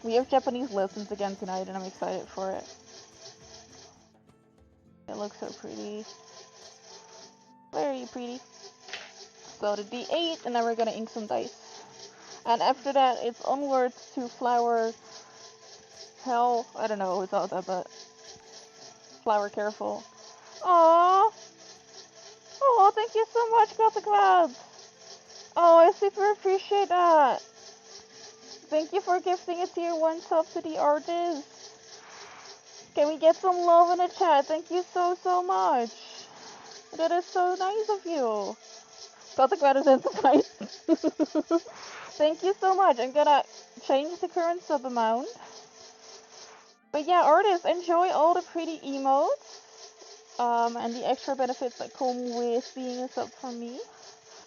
We have Japanese lessons again tonight, and I'm excited for it. It looks so pretty. Very pretty. So the D8, and then we're gonna ink some dice. And after that, it's onwards to flower hell. I don't know without that, but flower careful. Aww. Oh, thank you so much, Got the Clouds. Oh, I super appreciate that. Thank you for gifting a tier 1 sub to the artist. Can we get some love in the chat? Thank you so, so much. That is so nice of you. Got the Cloud is emphasized. Thank you so much. I'm gonna change the current sub amount. But yeah, artists, enjoy all the pretty emotes. And the extra benefits that come with being a sub from me.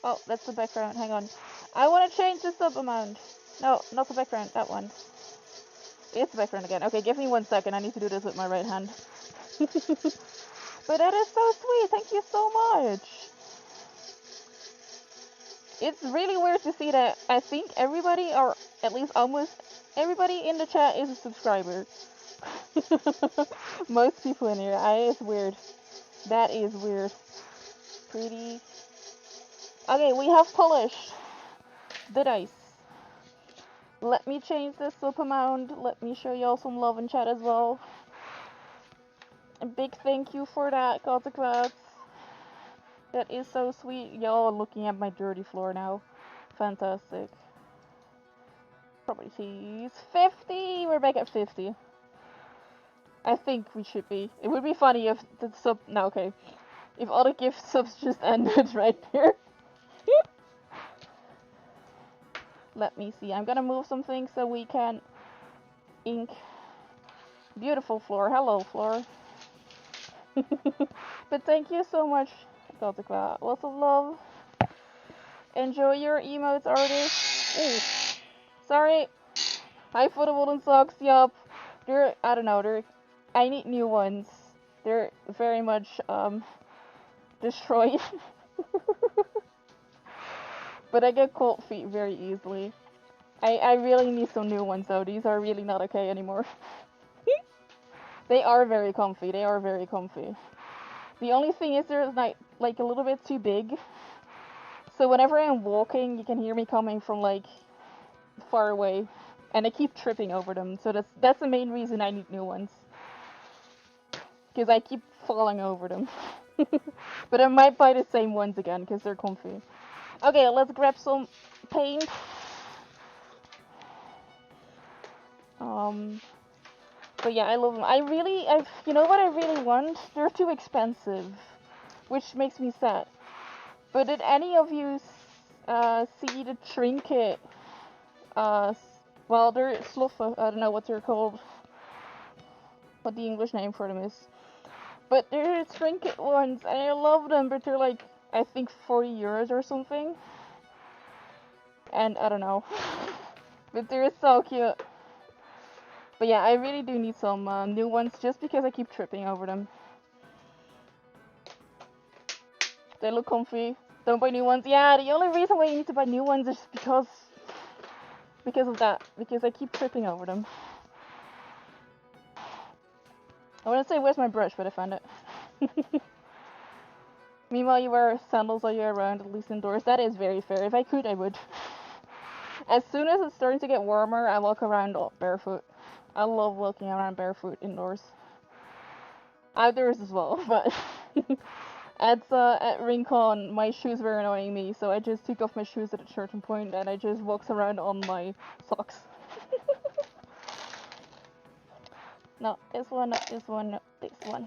Oh, that's the background. Hang on. I want to change the sub amount. No, not the background. That one. It's the background again. Okay, give me 1 second. I need to do this with my right hand. But that is so sweet. Thank you so much. It's really weird to see that I think everybody, or at least almost everybody in the chat is a subscriber. Most people in here. It's weird. That is weird. Pretty. Okay, we have polished the dice. Let me change this up amount. Let me show y'all some love in chat as well. A big thank you for that, Gothicrats. That is so sweet. Y'all are looking at my dirty floor now. Fantastic. Properties. 50! We're back at 50. I think we should be. It would be funny if the sub... No, okay. If all the gift subs just ended right there. Let me see. I'm gonna move some things so we can ink. Beautiful floor. Hello, floor. But thank you so much, Gothicrat. Lots of love. Enjoy your emotes, artists. Ooh. Sorry. Hi for the wooden socks. Yup. I don't know. I need new ones. They're very much, destroyed. But I get cold feet very easily. I really need some new ones though. These are really not okay anymore. They are very comfy. They are very comfy. The only thing is they're like a little bit too big. So whenever I'm walking, you can hear me coming from like far away, and I keep tripping over them. So that's the main reason I need new ones. Because I keep falling over them. But I might buy the same ones again because they're comfy. Okay, let's grab some paint. But yeah, I love them. You know what I really want? They're too expensive, which makes me sad. But did any of you see the trinket? Well, they're sluffer. I don't know what they're called. What the English name for them is. But they're trinket ones, and I love them. But they're like, I think 40 euros or something. And I don't know. But they're so cute. But yeah, I really do need some new ones just because I keep tripping over them. They look comfy. Don't buy new ones. Yeah, the only reason why you need to buy new ones is because of that. Because I keep tripping over them. I want to say where's my brush, but I found it. Meanwhile, you wear sandals all year round, at least indoors. That is very fair. If I could, I would. As soon as it's starting to get warmer, I walk around barefoot. I love walking around barefoot indoors. Outdoors as well, but at Rincon, my shoes were annoying me, so I just took off my shoes at a certain point and I just walked around on my socks. No, this one, not this one, not this one.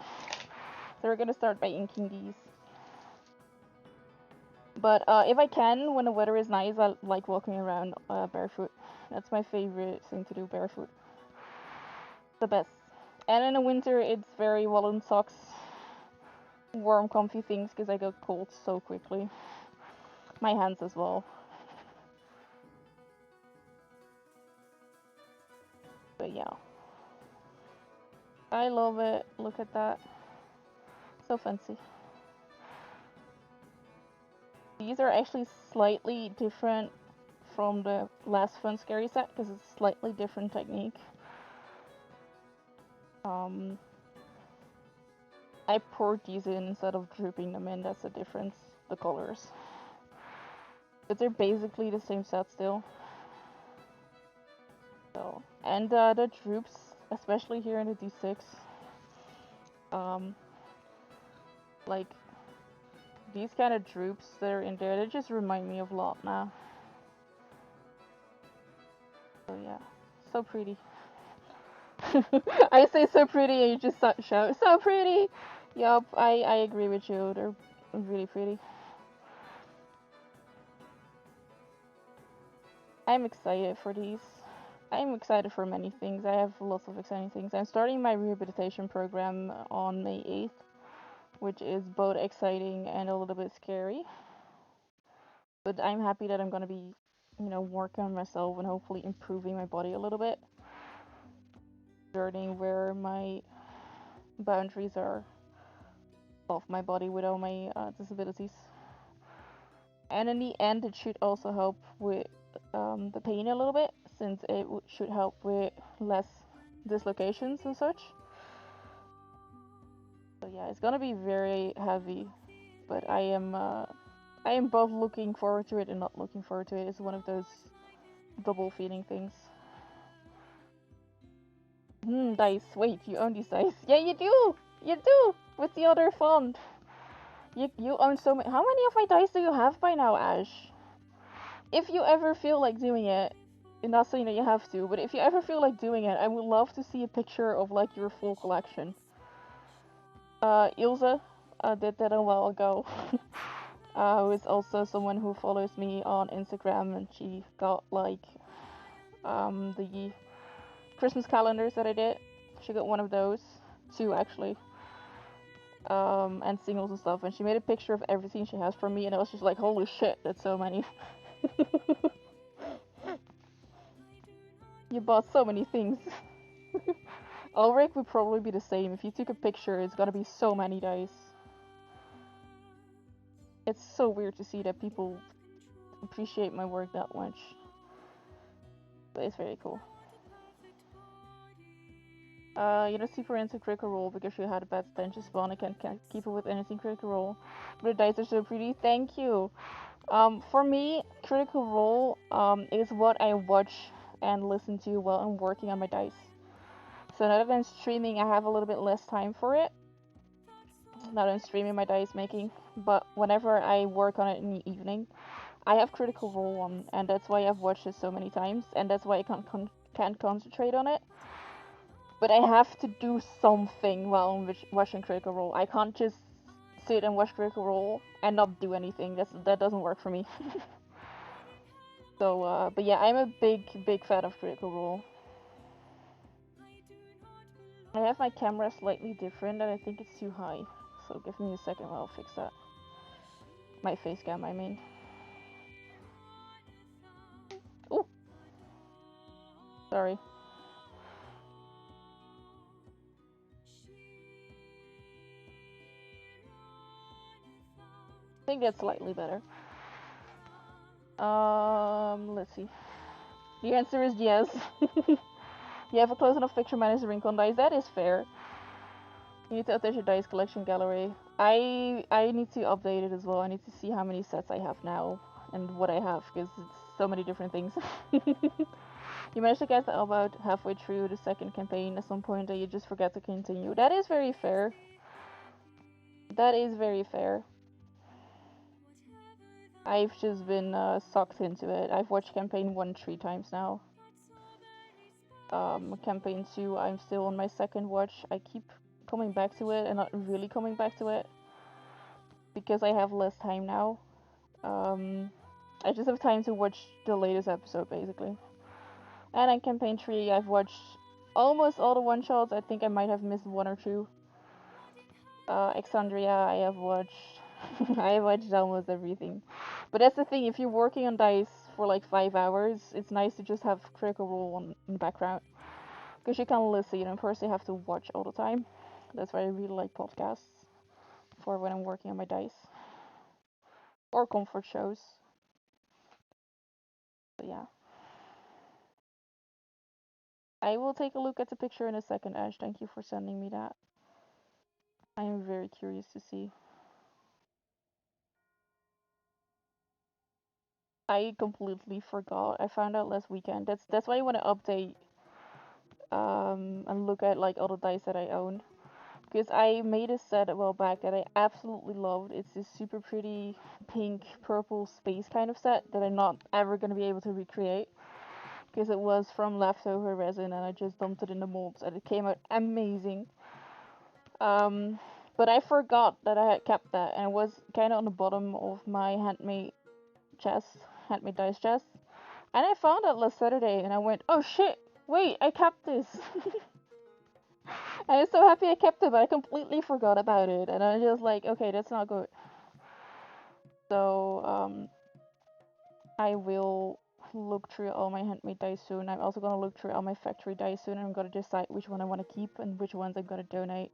So we're gonna start by inking these. But if I can, when the weather is nice, I like walking around barefoot. That's my favorite thing to do, barefoot. The best. And in the winter, it's very woolen socks. warm, comfy things because I got cold so quickly. My hands as well. But yeah, I love it. Look at that. So fancy. These are actually slightly different from the last Fun Scary set because it's slightly different technique. Um, I poured these in instead of dripping them in. That's the difference. The colors, but they're basically the same set still. So, and the droops, especially here in the D6, um, like these kind of droops that are in there, they just remind me of Lot now. So yeah, so pretty. I say so pretty and you just shout, so pretty! Yup, I agree with you, they're really pretty. I'm excited for these. I'm excited for many things. I have lots of exciting things. I'm starting my rehabilitation program on May 8th, which is both exciting and a little bit scary. But I'm happy that I'm gonna be, working on myself and hopefully improving my body a little bit. Learning where my boundaries are of my body with all my disabilities. And in the end, it should also help with the pain a little bit, since it should help with less dislocations and such. So yeah, it's gonna be very heavy, but I am both looking forward to it and not looking forward to it. It's one of those double feeling things. Dice. Wait, you own these dice? Yeah, you do. You do. With the other font. You own so many. How many of my dice do you have by now, Ash? If you ever feel like doing it, and not saying that you have to, but if you ever feel like doing it, I would love to see a picture of like your full collection. Ilse did that a while ago. Who is also someone who follows me on Instagram, and she got like the Christmas calendars that I did. She got one of those, two actually, and singles and stuff. And she made a picture of everything she has for me, and I was just like, holy shit, that's so many. You bought so many things. Ulrich would probably be the same. If you took a picture, it's gonna be so many dice. It's so weird to see that people appreciate my work that much. But it's very cool. You're not super into Critical Role because you had a bad stench spawn. I can't keep it with anything Critical Role. But the dice are so pretty. Thank you. For me, Critical Role is what I watch and listen to while I'm working on my dice. So now that I'm streaming, I have a little bit less time for it. Now that I'm streaming my dice making, but whenever I work on it in the evening, I have Critical Role on, and that's why I've watched it so many times, and that's why I can't concentrate on it. But I have to do something while I'm watching Critical Role. I can't just sit and watch Critical Role and not do anything. That doesn't work for me. So, but yeah, I'm a big fan of Critical Role. I have my camera slightly different, and I think it's too high. So give me a second while I'll fix that. My face cam, I mean. Ooh, sorry. I think that's slightly better. Let's see. The answer is yes. You have a close enough picture minus the Rincon dice. That is fair. You need to update your dice collection gallery. I need to update it as well. I need to see how many sets I have now and what I have, because it's so many different things. You managed to get about halfway through the second campaign at some point that you just forget to continue. That is very fair. That is very fair. I've just been sucked into it. I've watched campaign 1 3 times now. Campaign 2, I'm still on my second watch. I keep coming back to it and not really coming back to it because I have less time now. I just have time to watch the latest episode basically. And on campaign 3, I've watched almost all the one shots. I think I might have missed one or two. Exandria, I have watched. I have watched almost everything. But that's the thing, if you're working on dice for like 5 hours, it's nice to just have Critical Role on in the background. Because you can listen, you don't personally have to watch all the time. That's why I really like podcasts for when I'm working on my dice. Or comfort shows. But yeah. I will take a look at the picture in a second, Ash. Thank you for sending me that. I am very curious to see. I completely forgot. I found out last weekend. That's why I want to update and look at like all the dice that I own. Because I made a set a while back that I absolutely loved. It's this super pretty pink, purple space kind of set that I'm not ever gonna be able to recreate. Because it was from leftover resin and I just dumped it in the molds and it came out amazing. Um, but I forgot that I had kept that and it was kind of on the bottom of my chest, handmade dice chest. And I found it last Saturday and I went, oh shit, wait, I kept this. I was so happy I kept it, but I completely forgot about it. And I was just like, okay, that's not good. So, I will look through all my handmade dice soon. I'm also gonna look through all my factory dice soon and I'm gonna decide which one I want to keep and which ones I'm gonna donate.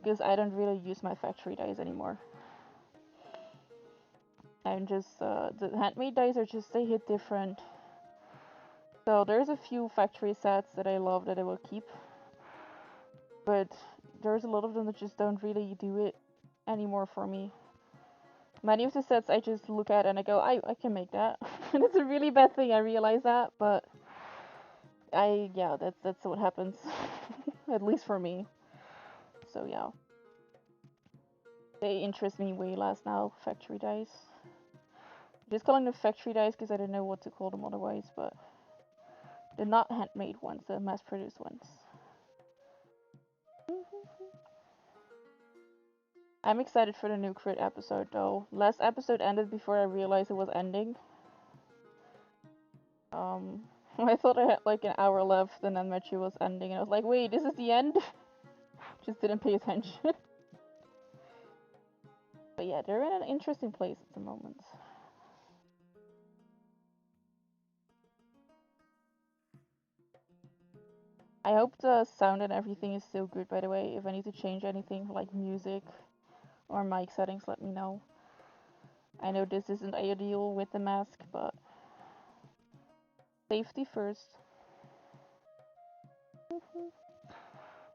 Because I don't really use my factory dice anymore. I'm just, the handmade dice are just, they hit different. So there's a few factory sets that I love that I will keep. But there's a lot of them that just don't really do it anymore for me. Many of the sets I just look at and I go, I can make that. And it's a really bad thing, I realize that, but yeah, that's what happens. At least for me. So yeah. They interest me way less now, factory dice. Just calling them factory dice because I don't know what to call them otherwise, but the not handmade ones, the mass produced ones. I'm excited for the new crit episode though. Last episode ended before I realized it was ending. Um, I thought I had like an hour left and then Metro was ending and I was like, wait, this is the end? Just didn't pay attention. But yeah, they're in an interesting place at the moment. I hope the sound and everything is still good, by the way. If I need to change anything, like music or mic settings, let me know. I know this isn't ideal with the mask, but safety first.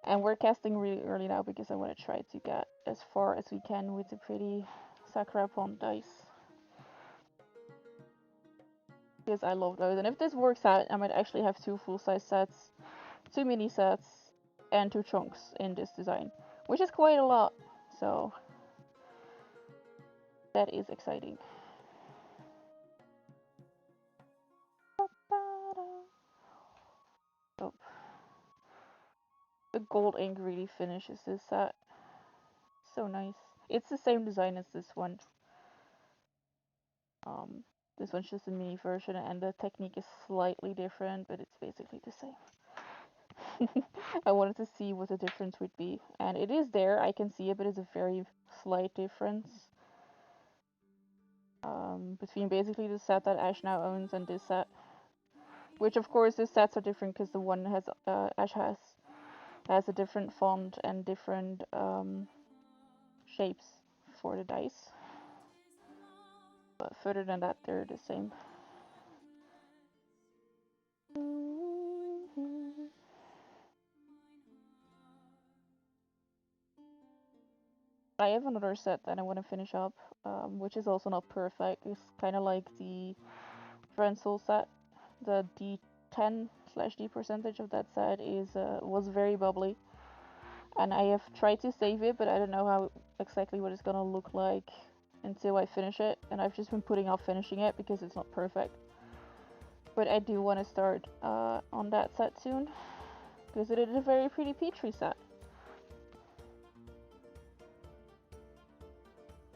And we're casting really early now because I want to try to get as far as we can with the pretty Sakura Pond dice. Because I love those. And if this works out, I might actually have 2 full-size sets, 2 mini sets, and 2 chunks in this design. Which is quite a lot. So that is exciting. Oh, the gold ink really finishes this set. So nice. It's the same design as this one. Um, this one's just a mini version and the technique is slightly different, but it's basically the same. I wanted to see what the difference would be. And it is there, I can see it, but it's a very slight difference. Between basically the set that Ash now owns and this set. Which of course the sets are different because the one has Ash has a different font and different shapes for the dice. But further than that, they're the same. I have another set that I want to finish up, which is also not perfect. It's kind of like the Soul set. The D10/D percentage of that set was very bubbly, and I have tried to save it, but I don't know how exactly what it's gonna look like until I finish it. And I've just been putting off finishing it because it's not perfect. But I do want to start on that set soon because it is a very pretty Petri set.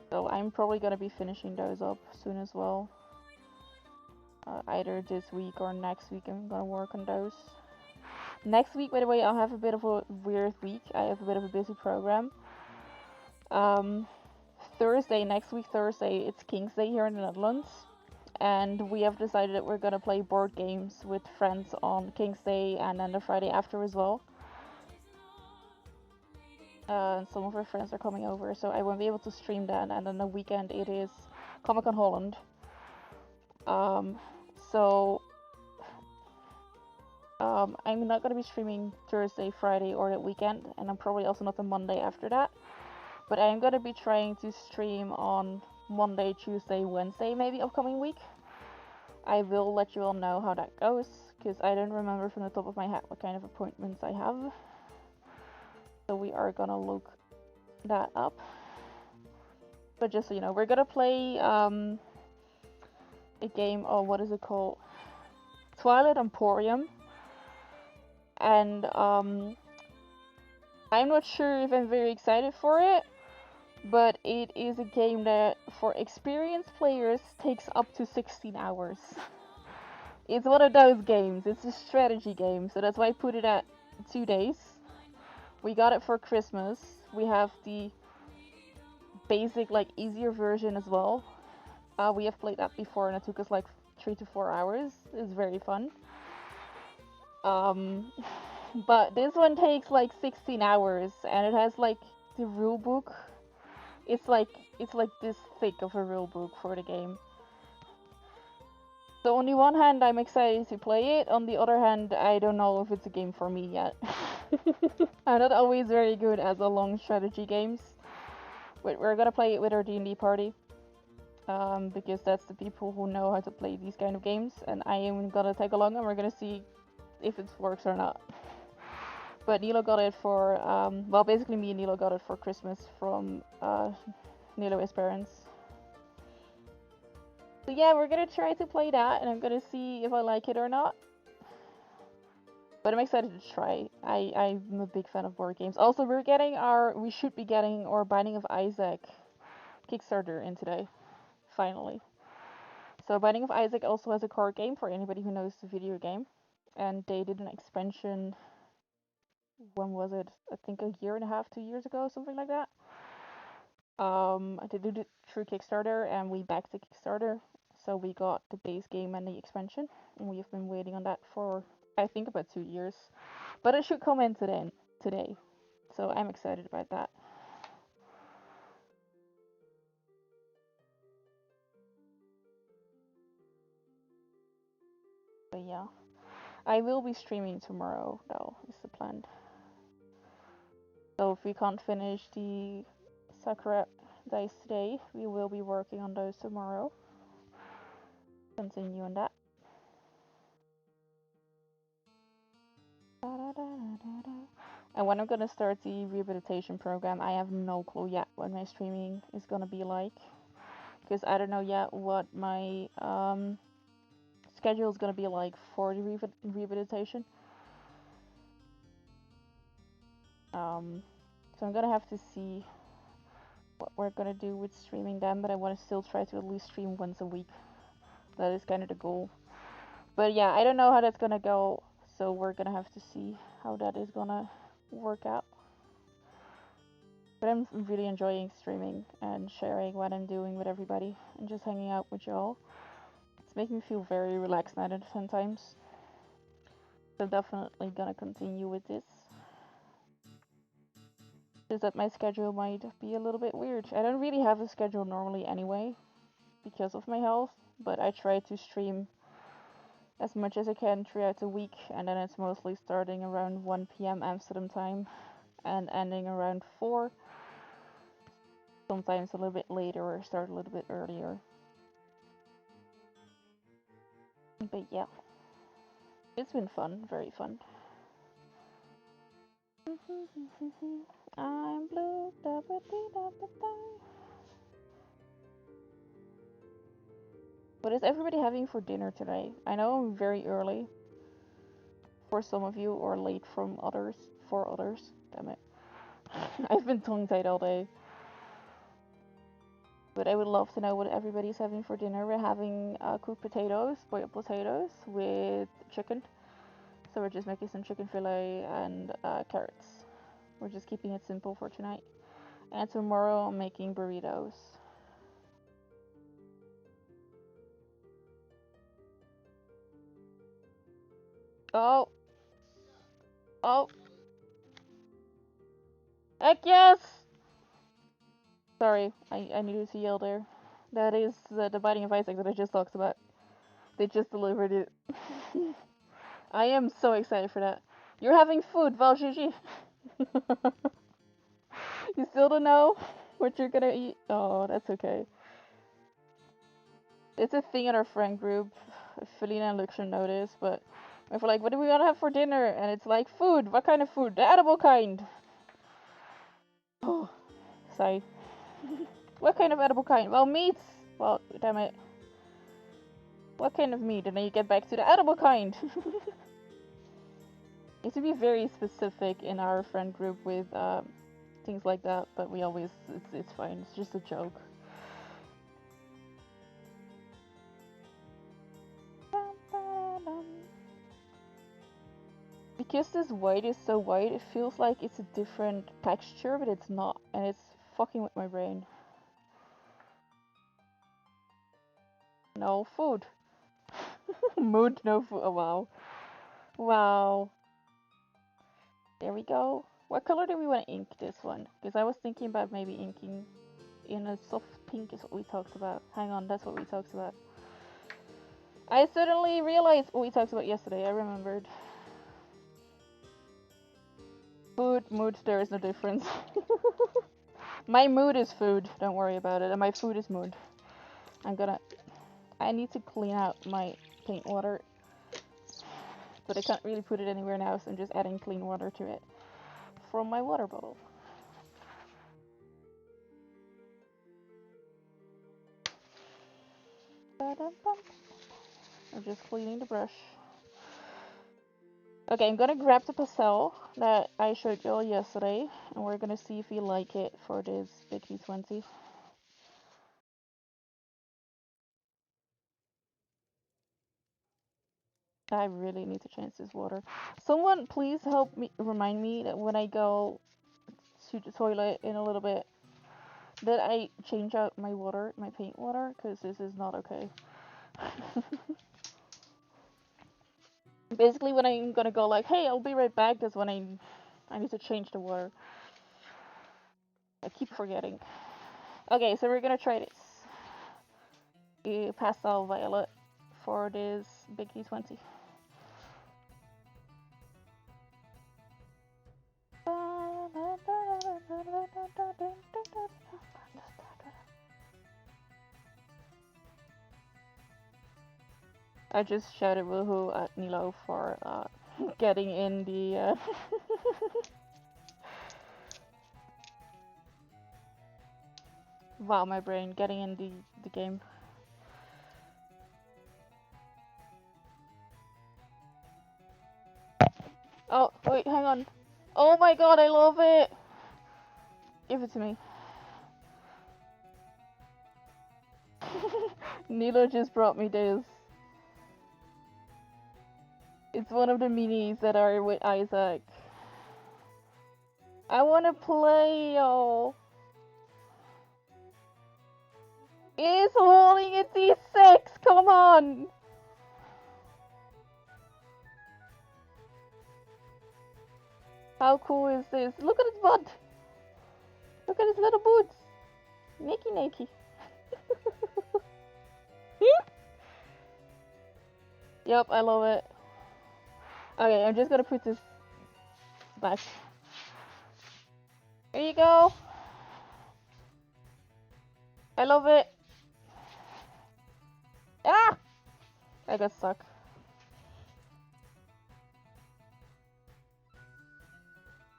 So I'm probably gonna be finishing those up soon as well. Either this week or next week I'm gonna work on those. Next week, by the way, I'll have a bit of a weird week. I have a bit of a busy program. Um, Thursday, next week Thursday, it's King's Day here in the Netherlands, and we have decided that we're gonna play board games with friends on King's Day and then the Friday after as well. And some of our friends are coming over, so I won't be able to stream that. And then the weekend it is Comic Con Holland. Um, so I'm not gonna be streaming Thursday, Friday, or that weekend, and I'm probably also not the Monday after that. But I'm gonna be trying to stream on Monday, Tuesday, Wednesday, maybe upcoming week. I will let you all know how that goes, because I don't remember from the top of my head what kind of appointments I have. So we are gonna look that up. But just so you know, we're gonna play a game of, what is it called? Twilight Emporium. And I'm not sure if I'm very excited for it, but it is a game that for experienced players takes up to 16 hours. It's one of those games. It's a strategy game, so that's why I put it at 2 days. We got it for Christmas. We have the basic, like, easier version as well. We have played that before, and it took us like 3 to 4 hours. It's very fun. But this one takes like 16 hours, and it has like the rule book. It's like this thick of a rule book for the game. So on the one hand, I'm excited to play it. On the other hand, I don't know if it's a game for me yet. I'm not always very good at the long strategy games. But we're gonna play it with our D&D party. Because that's the people who know how to play these kind of games. And I am gonna tag along and we're gonna see if it works or not. But Nilo got it for, well, basically me and Nilo got it for Christmas from Nilo's parents. So yeah, we're gonna try to play that, and I'm gonna see if I like it or not. But I'm excited to try. I'm a big fan of board games. Also, we should be getting our Binding of Isaac Kickstarter in today, finally. So Binding of Isaac also has a card game for anybody who knows the video game, and they did an expansion. When was it? I think a year and a half, 2 years ago, something like that. They did it through Kickstarter, and we backed the Kickstarter, so we got the base game and the expansion, and we have been waiting on that for, I think, about 2 years. But it should come in today, so I'm excited about that. But yeah, I will be streaming tomorrow, though, is the plan. So if we can't finish the Sakura dice today, we will be working on those tomorrow. Continue on that. And when I'm gonna start the rehabilitation program, I have no clue yet what my streaming is gonna be like, because I don't know yet what my schedule is gonna be like for the rehabilitation. So I'm gonna have to see what we're gonna do with streaming then, but I want to still try to at least stream once a week. That is kind of the goal. But yeah, I don't know how that's gonna go, so we're gonna have to see how that is gonna work out. But I'm really enjoying streaming and sharing what I'm doing with everybody and just hanging out with y'all. It's making me feel very relaxed at it sometimes. So definitely gonna continue with this. Just that my schedule might be a little bit weird. I don't really have a schedule normally anyway because of my health, but I try to stream as much as I can throughout the week, and then it's mostly starting around 1 p.m. Amsterdam time and ending around 4. Sometimes a little bit later or start a little bit earlier. But yeah, it's been fun, very fun. I'm blue. What is everybody having for dinner today? I know I'm very early for some of you, or late from others. For others, damn it. I've been tongue-tied all day. But I would love to know what everybody's having for dinner. We're having cooked potatoes, boiled potatoes with chicken. So we're just making some chicken fillet and carrots. We're just keeping it simple for tonight. And tomorrow I'm making burritos. Oh, oh, heck yes! Sorry, I needed to yell there. That is the Binding of Isaac that I just talked about. They just delivered it. I am so excited for that. You're having food, Val Gigi. You still don't know what you're gonna eat? Oh, that's okay. It's a thing in our friend group. Felina and Luke should know this, but if we're like, what do we want to have for dinner? And it's like, food. What kind of food? The edible kind. Oh, sorry. What kind of edible kind? Well, meats. Well, damn it. What kind of meat? And then you get back to the edible kind. Need to be very specific in our friend group with things like that, but we always, it's fine. It's just a joke. Because this white is so white, it feels like it's a different texture, but it's not, and it's fucking with my brain. No food. Mood, no food. Oh, wow. Wow. There we go. What color do we want to ink this one? Because I was thinking about maybe inking in a soft pink is what we talked about. Hang on, that's what we talked about. I suddenly realized what we talked about yesterday. I remembered. Food, mood, there is no difference. My mood is food, don't worry about it. And my food is mood. I need to clean out my paint water. But I can't really put it anywhere now, so I'm just adding clean water to it from my water bottle. I'm just cleaning the brush. Okay, I'm gonna grab the pastel that I showed you all yesterday, and we're gonna see if we like it for this Big B20. I really need to change this water. Someone please help me, remind me that when I go to the toilet in a little bit, that I change out my water, my paint water, because this is not okay. Basically, when I'm gonna go like, hey, I'll be right back, that's when I need to change the water. I keep forgetting. Okay, so we're gonna try this. A pastel violet for this Big D20. I just shouted woohoo at Nilo for getting in the. Wow, my brain getting in the game. Oh wait, hang on. Oh my god, I love it. Give it to me. Nilo just brought me this. It's one of the minis that are with Isaac. I wanna play, yo. It's holding a D6, come on! How cool is this? Look at his butt! Look at his little boots! Nakey nakey. Yep, I love it. Okay, I'm just gonna put this back. There you go. I love it. Ah! I got stuck.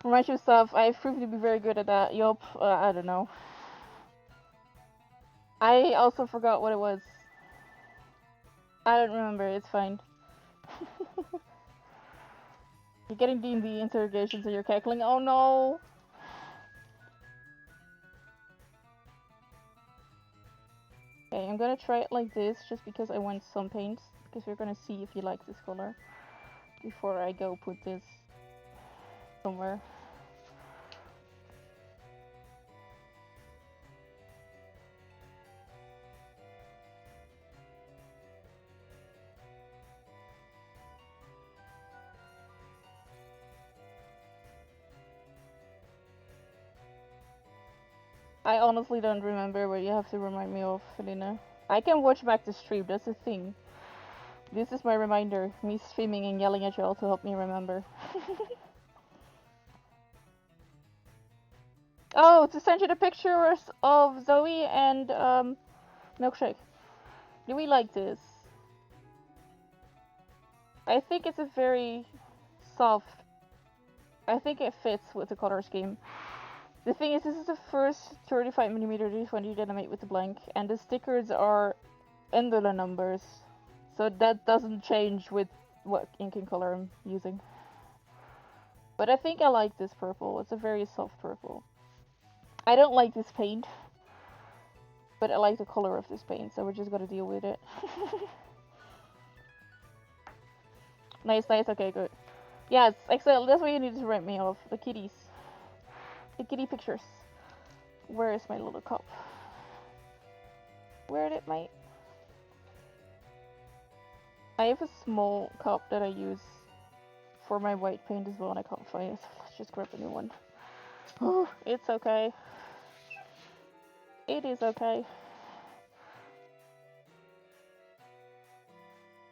Remind you stuff, I've proved to be very good at that. Yup, I don't know. I also forgot what it was. I don't remember, it's fine. You're getting D&D interrogations and you're cackling. Oh no! Okay, I'm gonna try it like this just because I want some paint. Because we're gonna see if he likes this color. Before I go put this somewhere. I honestly don't remember, but you have to remind me of, Helena. I can watch back the stream, that's the thing. This is my reminder, me streaming and yelling at y'all to help me remember. Oh, to send you the pictures of Zoe and Milkshake. Do we like this? I think it's a very soft. I think it fits with the color scheme. The thing is, this is the first 35mm D20 that I made with the blank, and the stickers are under the numbers, so that doesn't change with what ink and color I'm using. But I think I like this purple. It's a very soft purple. I don't like this paint, but I like the color of this paint, so we're just gonna deal with it. Nice, nice, okay, good. Yes, excellent. That's what you need to remind me of. The kitties. The kitty pictures. Where is my little cup? Where did my... I have a small cup that I use for my white paint as well, and I can't find it, so let's just grab a new one. Oh, it's okay. It is okay.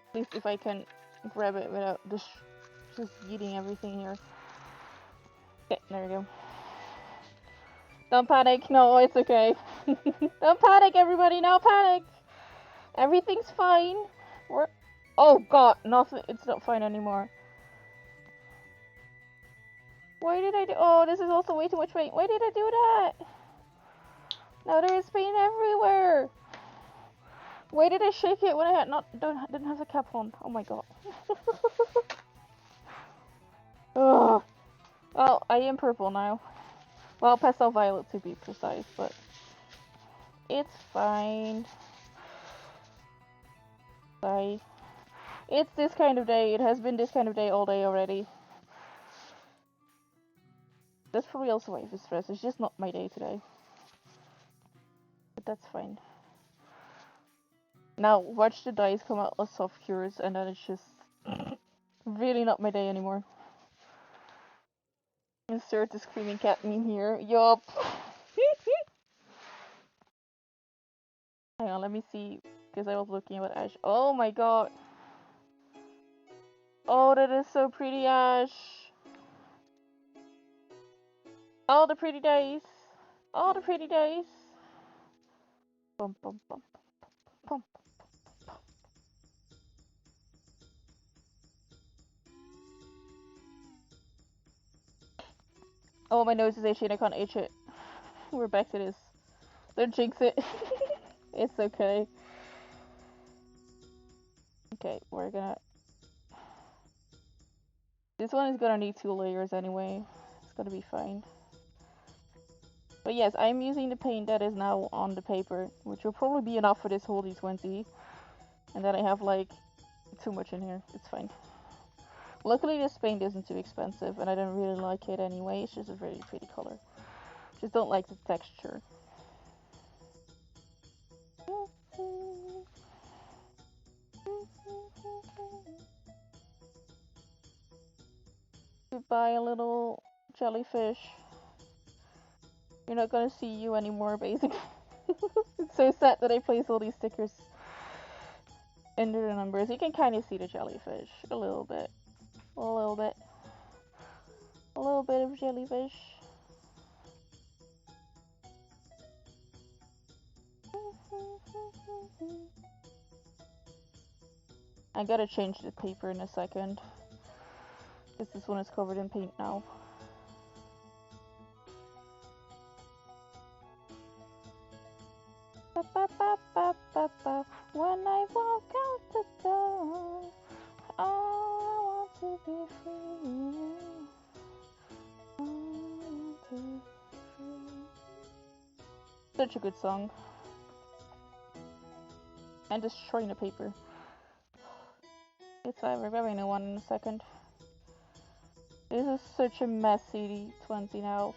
At least if I can grab it without just eating everything here. Okay, there we go. Don't panic. No, it's okay. Don't panic, everybody. No panic. Everything's fine. We're... Oh god, nothing. It's not fine anymore. Why did I do... Oh, this is also way too much paint. Why did I do that? Now there is paint everywhere. Why did I shake it when I had didn't have the cap on? Oh my god. Ugh. Well, I am purple now. Well, pastel violet to be precise, but it's fine. Bye. It's this kind of day. It has been this kind of day all day already. That's probably also why I'm stressed. It's just not my day today. But that's fine. Now, watch the dice come out as soft cures, and then it's just really not my day anymore. Insert the screaming cat meme here. Yup. Hang on, let me see, because I was looking at Ash. Oh my god. Oh, that is so pretty, Ash. All the pretty days. All the pretty days. Bum, bum, bum, bum. Oh, my nose is itchy and I can't itch it. We're back to this. Don't jinx it. It's okay. Okay, we're gonna... This one is gonna need 2 layers anyway. It's gonna be fine. But yes, I'm using the paint that is now on the paper, which will probably be enough for this whole D20. And then I have like too much in here. It's fine. Luckily this paint isn't too expensive and I don't really like it anyway. It's just a very pretty color. Just don't like the texture. Goodbye, little jellyfish. You're not gonna see you anymore, basically. It's so sad that I place all these stickers under the numbers. You can kind of see the jellyfish. A little bit. A little bit. A little bit of jellyfish. I gotta change the paper in a second. Because this one is covered in paint now. When I walk out the door, oh, I want to be free. Such a good song. And destroying the paper. It's we're grabbing a one in a second. This is such a messy D20 now.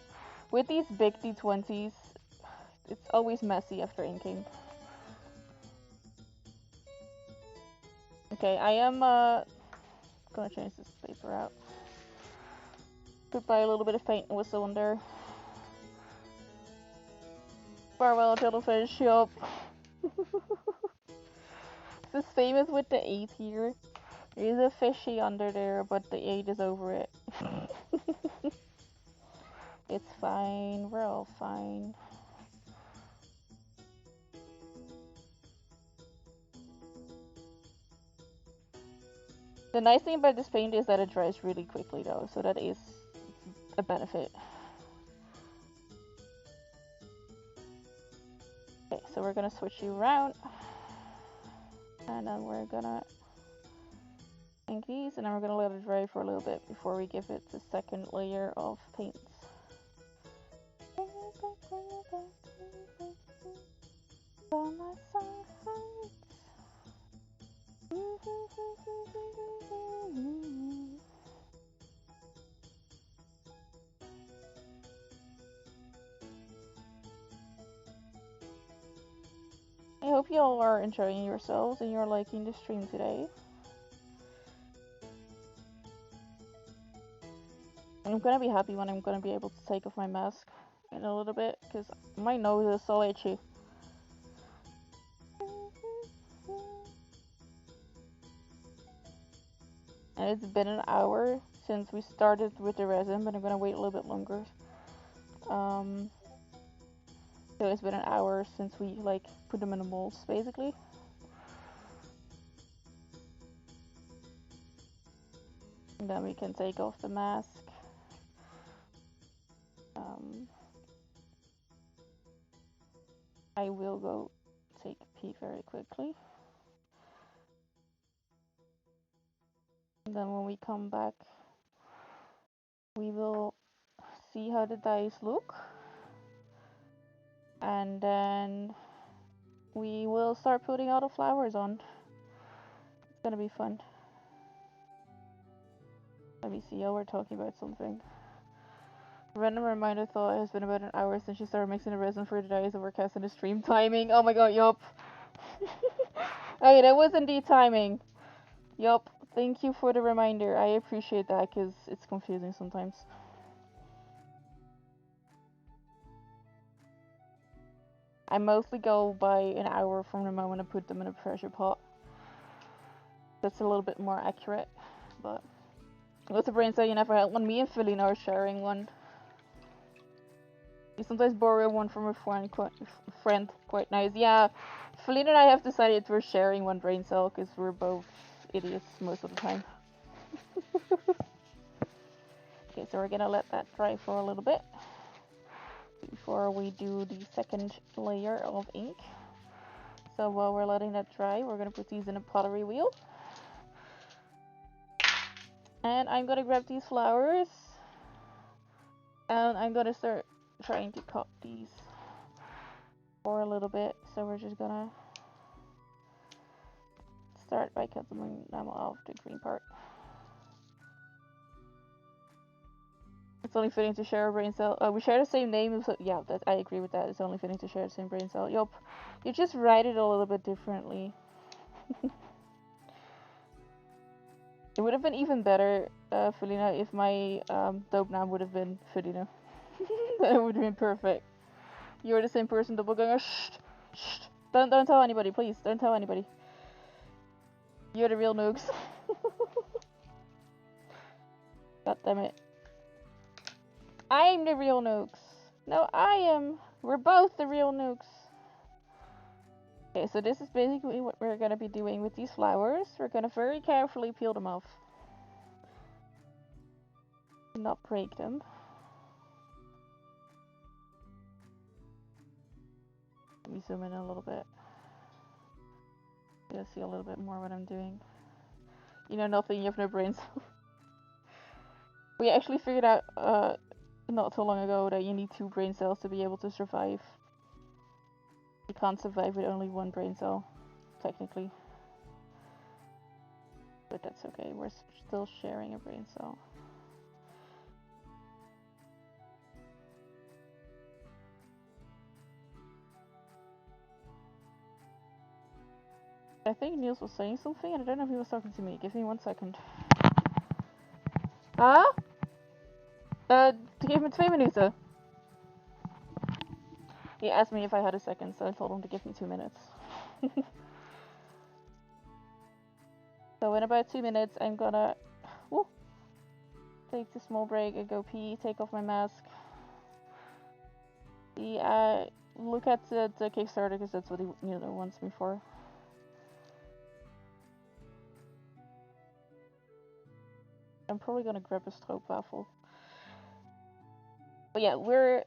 With these big D20s, it's always messy after inking. Okay, I am gonna change this paper out. Goodbye a little bit of paint and whistle in there. Farewell, jellyfish. Yup. It's the same as with the 8 here. There is a fishy under there, but the 8 is over it. It's fine. We're all fine. The nice thing about this paint is that it dries really quickly though, so that is a benefit. Okay, so we're gonna switch you around. And then we're gonna ink these, and then we're gonna let it dry for a little bit before we give it the second layer of paints. I hope you all are enjoying yourselves and you're liking the stream today. I'm gonna be happy when I'm gonna be able to take off my mask in a little bit, because my nose is so itchy. And it's been an hour since we started with the resin, but I'm gonna wait a little bit longer. So it's been an hour since we like put them in the molds, basically. And then we can take off the mask. I will go take a pee very quickly. And then when we come back, we will see how the dice look. And then we will start putting all the flowers on. It's gonna be fun. Let me see, oh, we're talking about something. Random reminder thought it has been about an hour since you started mixing the resin for the dice and we're casting the stream timing. Oh my god, yup. Okay, that was indeed timing. Yup, thank you for the reminder. I appreciate that because it's confusing sometimes. I mostly go by an hour from the moment I put them in a pressure pot. That's a little bit more accurate, but what's a brain cell you never had one? Me and Felina are sharing one. You sometimes borrow one from a friend, quite nice. Yeah, Felina and I have decided we're sharing one brain cell because we're both idiots most of the time. Okay, so we're gonna let that dry for a little bit before we do the second layer of ink. So while we're letting that dry, we're gonna put these in a pottery wheel. And I'm gonna grab these flowers and I'm gonna start trying to cut these for a little bit. So we're just gonna start by cutting them off the green part. It's only fitting to share a brain cell. We share the same name, so yeah, I agree with that. It's only fitting to share the same brain cell. Yup, you just write it a little bit differently. It would have been even better, Felina, if my dope name would have been Felina. That would have been perfect. You're the same person, doppelganger. Shh, shh. Don't tell anybody, please. Don't tell anybody. You're the real nooks. God damn it. I'm the real nooks. No, I am. We're both the real nooks. Okay, so this is basically what we're gonna be doing with these flowers. We're gonna very carefully peel them off. Not break them. Let me zoom in a little bit. You'll see a little bit more what I'm doing. You know nothing, you have no brains. We actually figured out not too long ago that you need 2 brain cells to be able to survive. You can't survive with only 1 brain cell, technically. But that's okay, we're still sharing a brain cell. I think Niels was saying something, and I don't know if he was talking to me. Give me 1 second. Geef me 2 minuten. He asked me if I had a second, so I told him to give me 2 minutes. So in about 2 minutes, I'm gonna take a small break and go pee, take off my mask. Look at the Kickstarter because that's what he wants me for. I'm probably gonna grab a stroopwafel. But yeah, what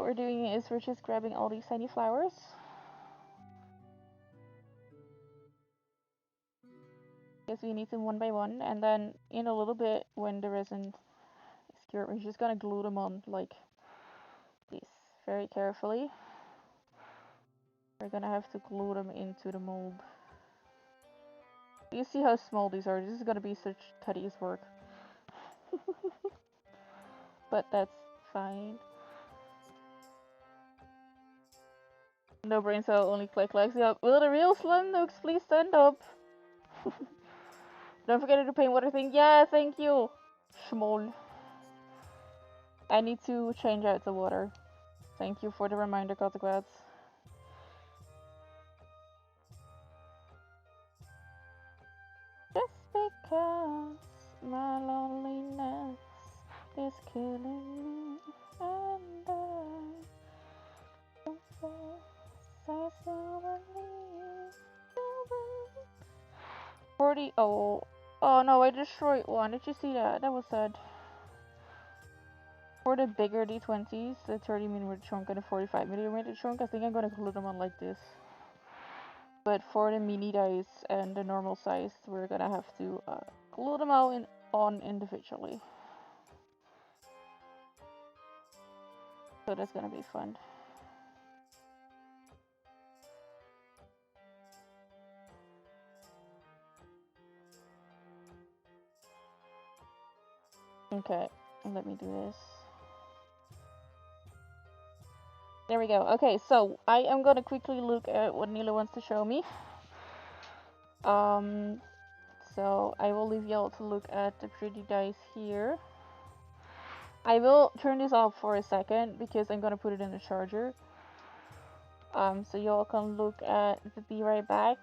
we're doing is we're just grabbing all these tiny flowers. Because we need them one by one, and then in a little bit, when the resin is cured, we're just gonna glue them on like this very carefully. We're gonna have to glue them into the mold. You see how small these are? This is gonna be such tedious work. But that's fine. No brain cell, only click likes. Yeah, will the real Slim Nooks please stand up? Don't forget to paint water thing. Yeah, thank you. Schmoll. I need to change out the water. Thank you for the reminder, Kattequats. Just because my loneliness is killing me, and I confess I still believe. 40. Oh no, I destroyed one. Did you see that? That was sad. For the bigger D20s, the 30mm chunk and the 45mm chunk, I think I'm gonna glue them on like this. But for the mini dice and the normal size, we're gonna have to glue them all on individually. So that's gonna be fun. Okay, let me do this. There we go. Okay, so I am gonna quickly look at what Nila wants to show me. So I will leave y'all to look at the pretty dice here. I will turn this off for a second because I'm gonna put it in the charger. So y'all can look at the Be Right Back.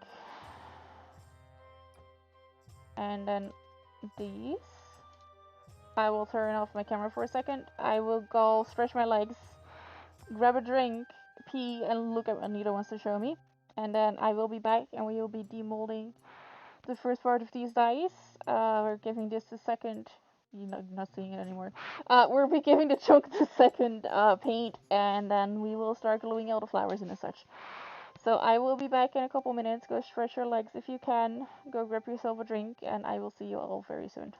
And then these. I will turn off my camera for a second. I will go stretch my legs, grab a drink, pee, and look at what Anita wants to show me. And then I will be back and we will be demolding the first part of these dice. We're giving this a second. You're not seeing it anymore. We'll be giving the chunk the second paint, and then we will start gluing all the flowers in and such. So I will be back in a couple minutes. Go stretch your legs if you can. Go grab yourself a drink, and I will see you all very soon.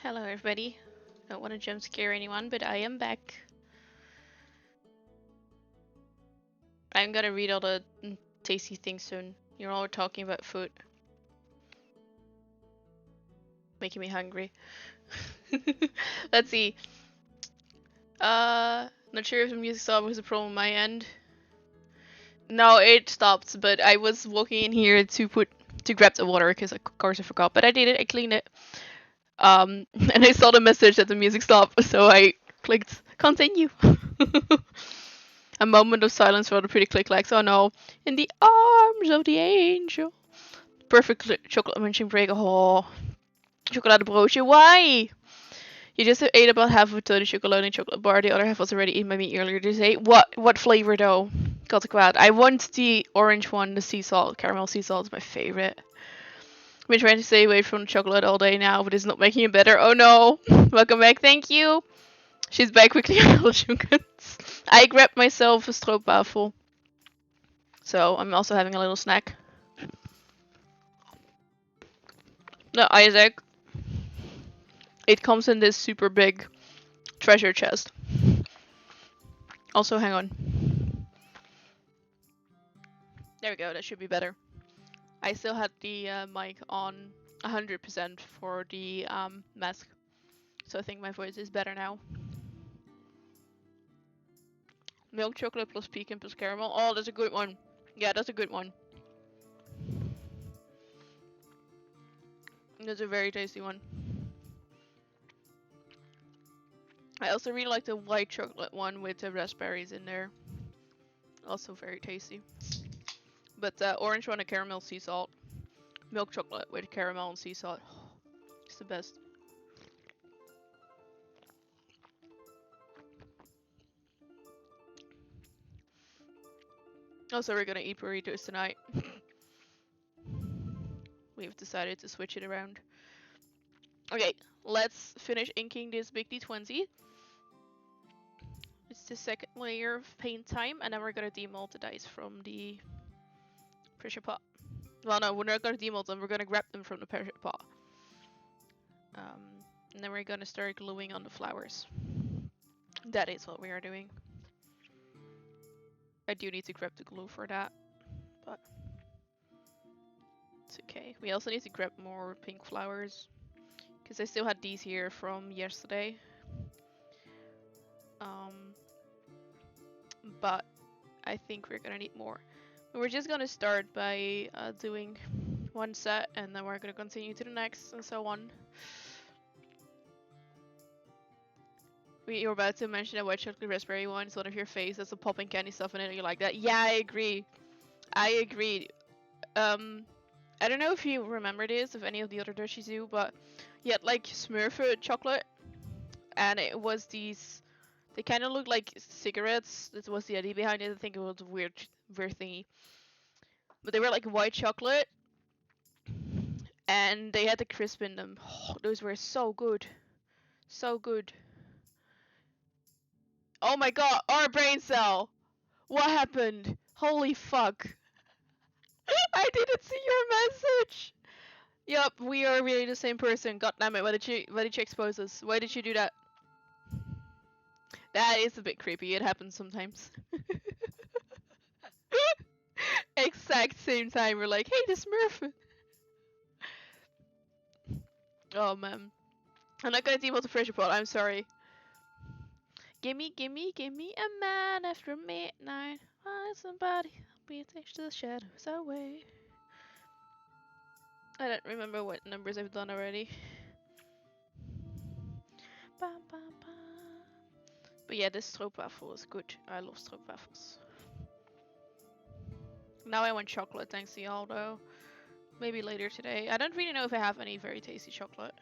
Hello, everybody. Don't want to jump scare anyone, but I am back. I'm gonna read all the tasty things soon. You're all talking about food, making me hungry. Let's see. Not sure if the music stopped was a problem on my end. No, it stopped, but I was walking in here to grab the water because of course I forgot, but I did it. I cleaned it. And I saw the message that the music stopped, so I clicked continue. A moment of silence for the pretty click like, oh no, in the arms of the angel. Perfect chocolate munching break. Oh, chocoladebroodje. Why? You just ate about half of a ton of chocolate bar. The other half was already eaten by me earlier today. What flavor though? Got to quad. I want the orange one, the sea salt. Caramel sea salt is my favorite. I've been trying to stay away from chocolate all day now, but it's not making it better. Oh no. Welcome back. Thank you. She's back quickly. I grabbed myself a stroopwafel. So I'm also having a little snack. No, Isaac. It comes in this super big treasure chest. Also, hang on. There we go. That should be better. I still had the mic on 100% for the mask, so I think my voice is better now. Milk chocolate plus pecan plus caramel. Oh, that's a good one. Yeah, that's a good one. That's a very tasty one. I also really like the white chocolate one with the raspberries in there. Also very tasty. But the orange one, a caramel sea salt. Milk chocolate with caramel and sea salt. It's the best. Also, we're gonna eat burritos tonight. We've decided to switch it around. Okay, let's finish inking this Big D20. It's the second layer of paint time, and then we're gonna demold the dice from the pressure pot. Well, no, we're not gonna demold them, we're gonna grab them from the pressure pot. And then we're gonna start gluing on the flowers. That is what we are doing. I do need to grab the glue for that, but it's okay. We also need to grab more pink flowers, because I still had these here from yesterday. But I think we're gonna need more. We're just gonna start by doing one set, and then we're gonna continue to the next, and so on. You were about to mention that white chocolate raspberry one is one of your faves. There's a popping candy stuff in it, and you like that. Yeah, I agree. I agree. I don't know if you remember this, if any of the other dishes do, but you had like Smurf chocolate, and it was these. They kind of looked like cigarettes. That was the idea behind it. I think it was a weird thingy. But they were like white chocolate, and they had the crisp in them. Oh, those were so good. So good. Oh my god, our brain cell! What happened? Holy fuck. I didn't see your message! Yup, we are really the same person. God damn it, why did you expose us? Why did you do that? That is a bit creepy, it happens sometimes. Exact same time, we're like, hey, the Smurf! Oh man. I'm not gonna deal with the pressure pot, I'm sorry. Gimme, gimme, gimme a man after midnight. Find somebody, be takes the shadows away. I don't remember what numbers I've done already. Bam, bam, bam. But yeah, this stroopwafel is good. I love stroopwafels. Now I want chocolate, thanks to y'all though. Maybe later today. I don't really know if I have any very tasty chocolate.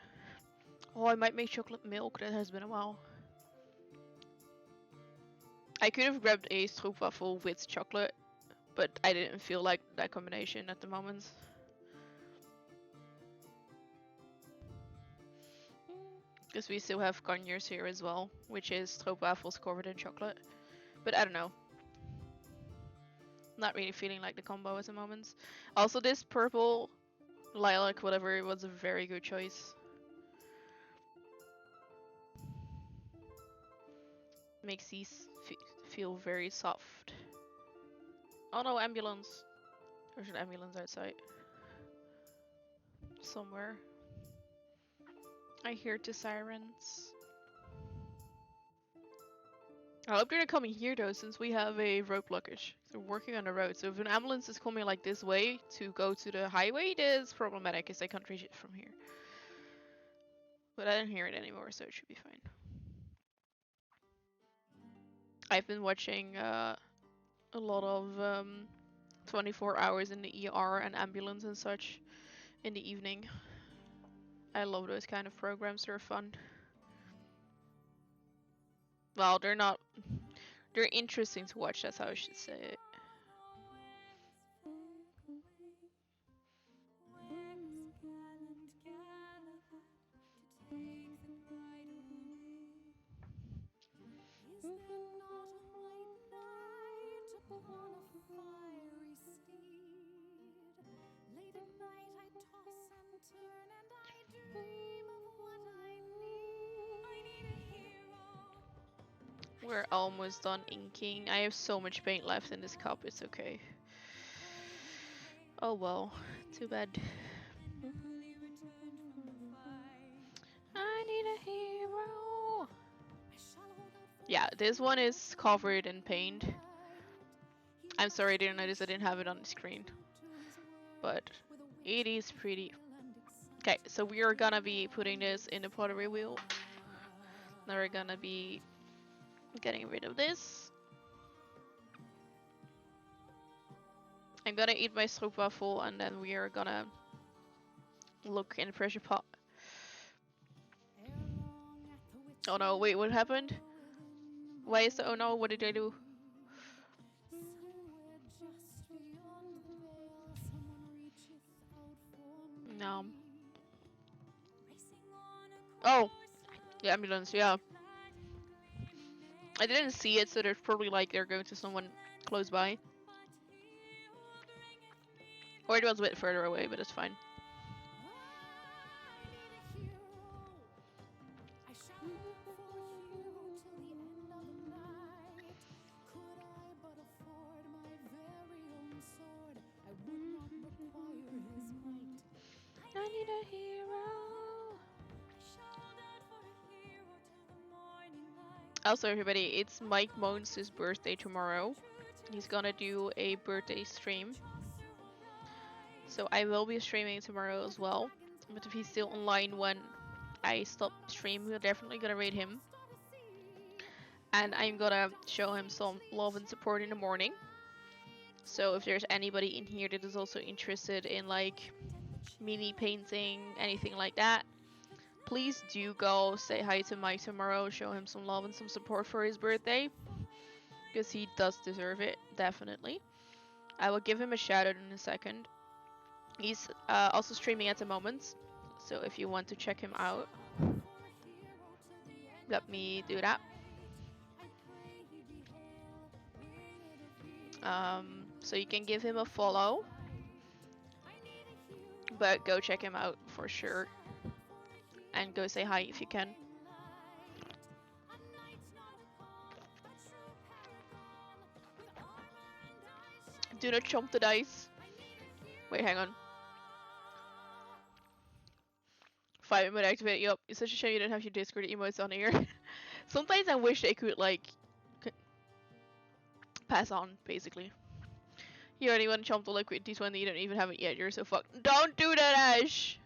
Oh, I might make chocolate milk. That has been a while. I could have grabbed a stroopwafel with chocolate, but I didn't feel like that combination at the moment. Because we still have conures here as well, which is stroopwafels covered in chocolate. But I don't know. Not really feeling like the combo at the moment. Also, this purple lilac, whatever, was a very good choice. Makes these feel very soft. Oh no, ambulance. There's an ambulance outside. Somewhere. I hear the sirens. I hope they're not coming here though, since we have a road blockage. They're working on the road, so if an ambulance is coming like this way to go to the highway, it is problematic because they can't reach it from here. But I don't hear it anymore, so it should be fine. I've been watching a lot of 24 hours in the ER and ambulance and such in the evening. I love those kind of programs, they're fun. Well, they're not. They're interesting to watch, that's how I should say it. We're almost done inking. I have so much paint left in this cup, it's okay. Oh well, too bad. I need a hero. Yeah, this one is covered in paint. I'm sorry I didn't notice I didn't have it on the screen. But it is pretty. Okay, so we are gonna be putting this in the pottery wheel. Now we're gonna be getting rid of this. I'm gonna eat my stroopwafel and then we are gonna look in the pressure pot. Oh no, wait, what happened? Why is the oh no, what did I do? No. Oh, the ambulance, yeah. I didn't see it, so there's probably like they're going to someone close by. Or it was a bit further away, but it's fine. I need a hero. Also, everybody, it's Mike Moans' birthday tomorrow. He's gonna do a birthday stream. So I will be streaming tomorrow as well. But if he's still online when I stop streaming, we're definitely gonna raid him. And I'm gonna show him some love and support in the morning. So if there's anybody in here that is also interested in like mini painting, anything like that, please do go say hi to Mike tomorrow, show him some love and some support for his birthday. Because he does deserve it, definitely. I will give him a shout out in a second. He's also streaming at the moment, so if you want to check him out, let me do that. So you can give him a follow, but go check him out for sure, and go say hi if you can. Do not chomp the dice. Wait, hang on. 5 emote activate. Yup, it's such a shame you don't have your Discord emotes on here. Sometimes I wish they could like pass on, basically. You only want to chomp the liquid D20, you don't even have it yet, you're so fucked. Don't do that, Ash!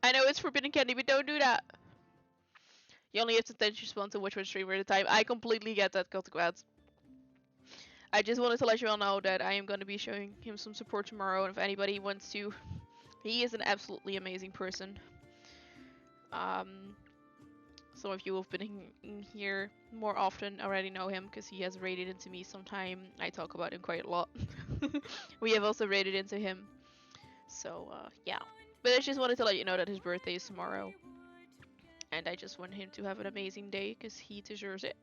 I know it's forbidden candy, but don't do that! You only have to attention respond to which one streamer at a time. I completely get that, Cotquads. I just wanted to let you all know that I am going to be showing him some support tomorrow, and if anybody wants to, he is an absolutely amazing person. Some of you who have been in here more often already know him because he has raided into me sometime. I talk about him quite a lot. We have also raided into him. So, yeah. But I just wanted to let you know that his birthday is tomorrow. And I just want him to have an amazing day because he deserves it.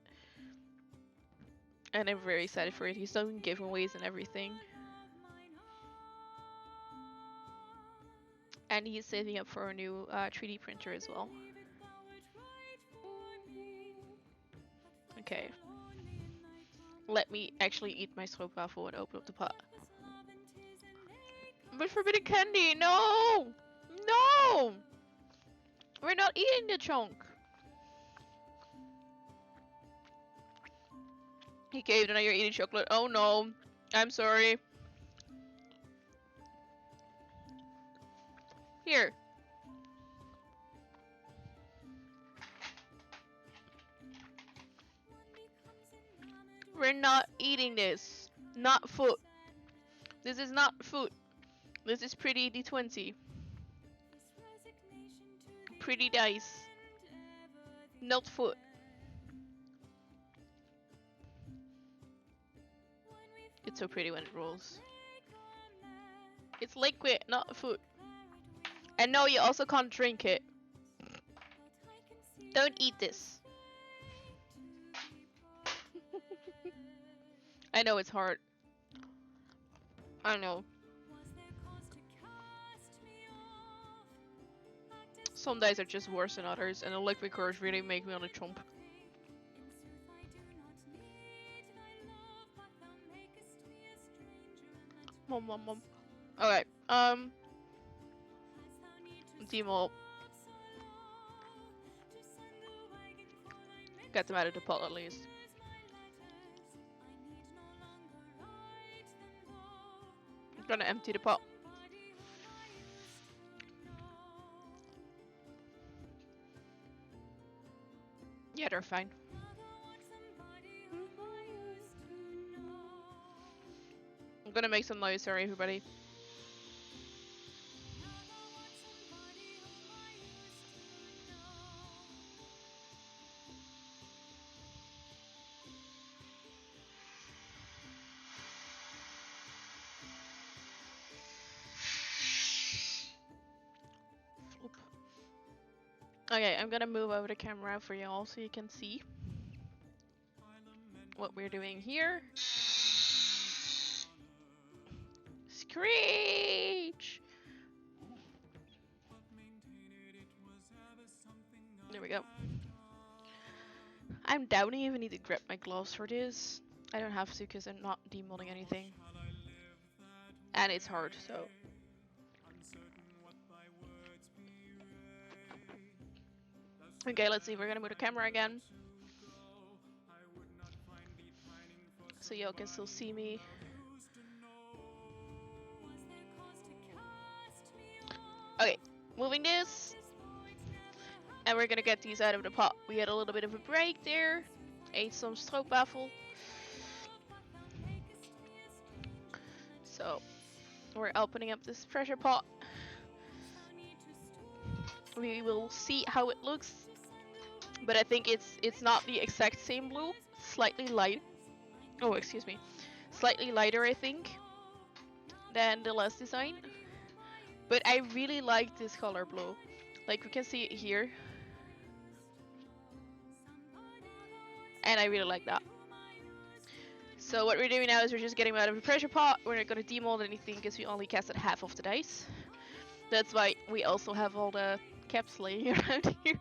And I'm very excited for it. He's doing giveaways and everything. And he's saving up for a new 3D printer as well. Okay. Let me actually eat my stroopwafel and open up the pot. But forbidden candy, no! No! We're not eating the chunk. He caved and now you're eating chocolate. Oh no. I'm sorry. Here. We're not eating this. Not food. This is not food. This is pretty D20. Pretty dice. Not food. It's so pretty when it rolls. It's liquid, not food. And no, you also can't drink it. Don't eat this. I know it's hard. I know. Some days are just worse than others, and the liquid courage really make me on a chomp. Mom, mom, mom. Okay, Demo, get them out of the pot at least. I'm gonna empty the pot. Yeah, they're fine. I'm gonna make some noise, sorry everybody. Okay, I'm gonna move over the camera for y'all so you can see what we're doing here. Screech! There we go. I'm doubting I even need to grab my gloves for this. I don't have to because I'm not demolding anything. And it's hard, so. Okay, let's see. We're gonna move the camera again. So y'all can still see me. Okay, moving this. And we're gonna get these out of the pot. We had a little bit of a break there. Ate some stroopwafel. So, we're opening up this pressure pot. We will see how it looks. But I think it's not the exact same blue. Slightly light. Oh, excuse me. Slightly lighter, I think, than the last design. But I really like this color blue. Like, we can see it here. And I really like that. So what we're doing now is we're just getting out of the pressure pot. We're not going to demold anything because we only casted half of the dice. That's why we also have all the caps laying around here.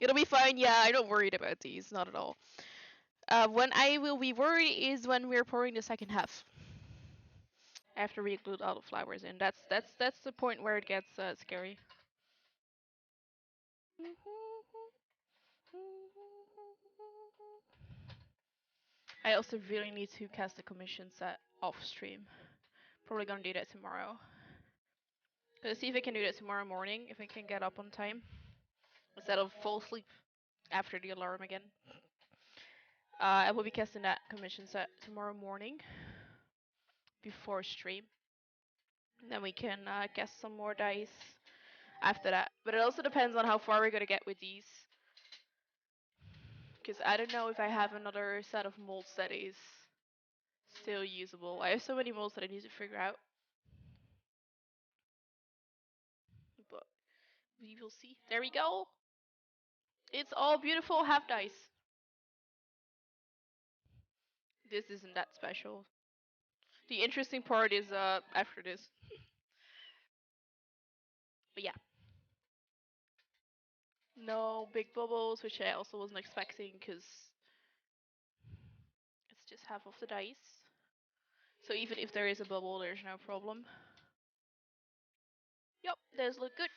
It'll be fine. Yeah, I'm not worried about these. Not at all. When I will be worried is when we're pouring the second half. After we include all the flowers in. That's the point where it gets scary. I also really need to cast the commission set off stream. Probably gonna do that tomorrow. Let's see if I can do that tomorrow morning, if I can get up on time. Instead of fall asleep after the alarm again. I will be casting that commission set tomorrow morning before stream. Then we can cast some more dice after that. But it also depends on how far we're gonna get with these. Because I don't know if I have another set of molds that is still usable. I have so many molds that I need to figure out. But we will see. There we go. It's all beautiful half dice. This isn't that special. The interesting part is after this. But yeah. No big bubbles, which I also wasn't expecting because it's just half of the dice. So even if there is a bubble, there's no problem. Yep, does look good.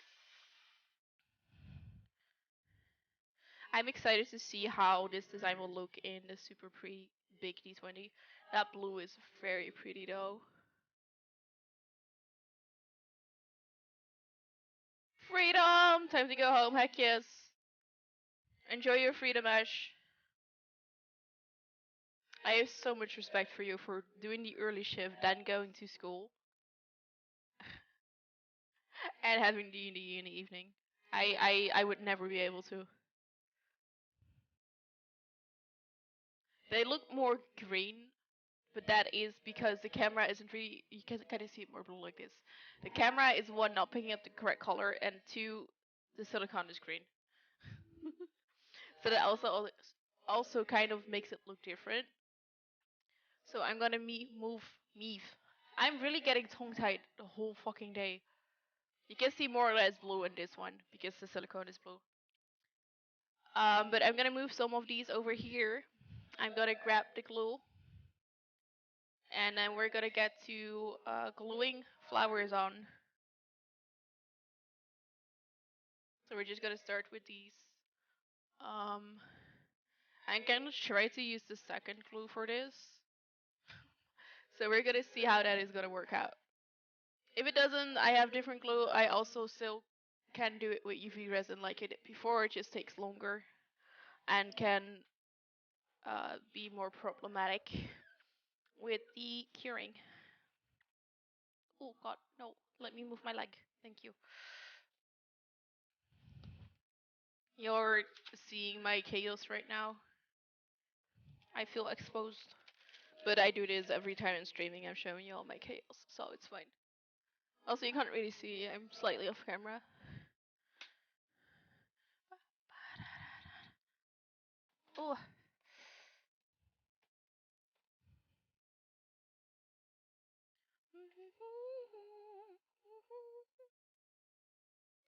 I'm excited to see how this design will look in the super pretty big D20. That blue is very pretty though. Freedom! Time to go home, heck yes. Enjoy your freedom, Ash. I have so much respect for you for doing the early shift, then going to school, and having D&D in the evening. I would never be able to. They look more green, but that is because the camera isn't really. You can kind of see it more blue like this. The camera is one not picking up the correct color, and two, the silicone is green. So that also kind of makes it look different. So I'm gonna move Meave. I'm really getting tongue tied the whole fucking day. You can see more or less blue in this one because the silicone is blue. But I'm gonna move some of these over here. I'm gonna grab the glue, and then we're gonna get to gluing flowers on. So we're just gonna start with these. Um, I'm gonna try to use the second glue for this. So we're gonna see how that is gonna work out. If it doesn't, I have different glue. I also still can do it with UV resin like I did before. It just takes longer and can be more problematic with the curing. Oh god, no. Let me move my leg. Thank you. You're seeing my chaos right now. I feel exposed. But I do this every time in streaming. I'm showing you all my chaos, so it's fine. Also, you can't really see. I'm slightly off camera. Oh.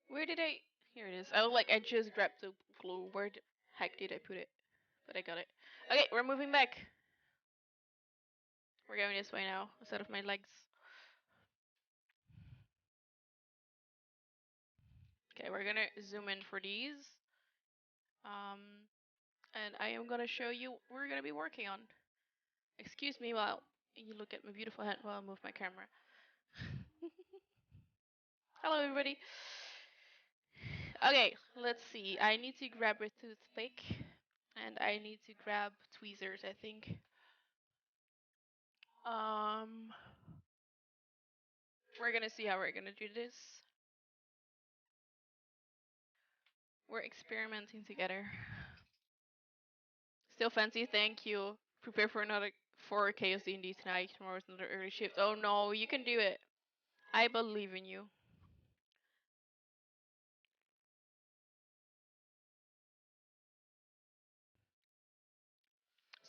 Where did I? Here it is. Oh, like I just grabbed the glue. Where the heck did I put it? But I got it. Okay, we're moving back. We're going this way now instead of my legs. Okay, we're gonna zoom in for these. Um, and I am gonna show you what we're gonna be working on. Excuse me while you look at my beautiful hand while I move my camera. Hello, everybody. Okay, let's see. I need to grab a toothpick, and I need to grab tweezers, I think. Um, we're gonna see how we're gonna do this. We're experimenting together. Still fancy, thank you. Prepare for another 4 Chaos D&D tonight. Tomorrow's another early shift. Oh no, you can do it. I believe in you.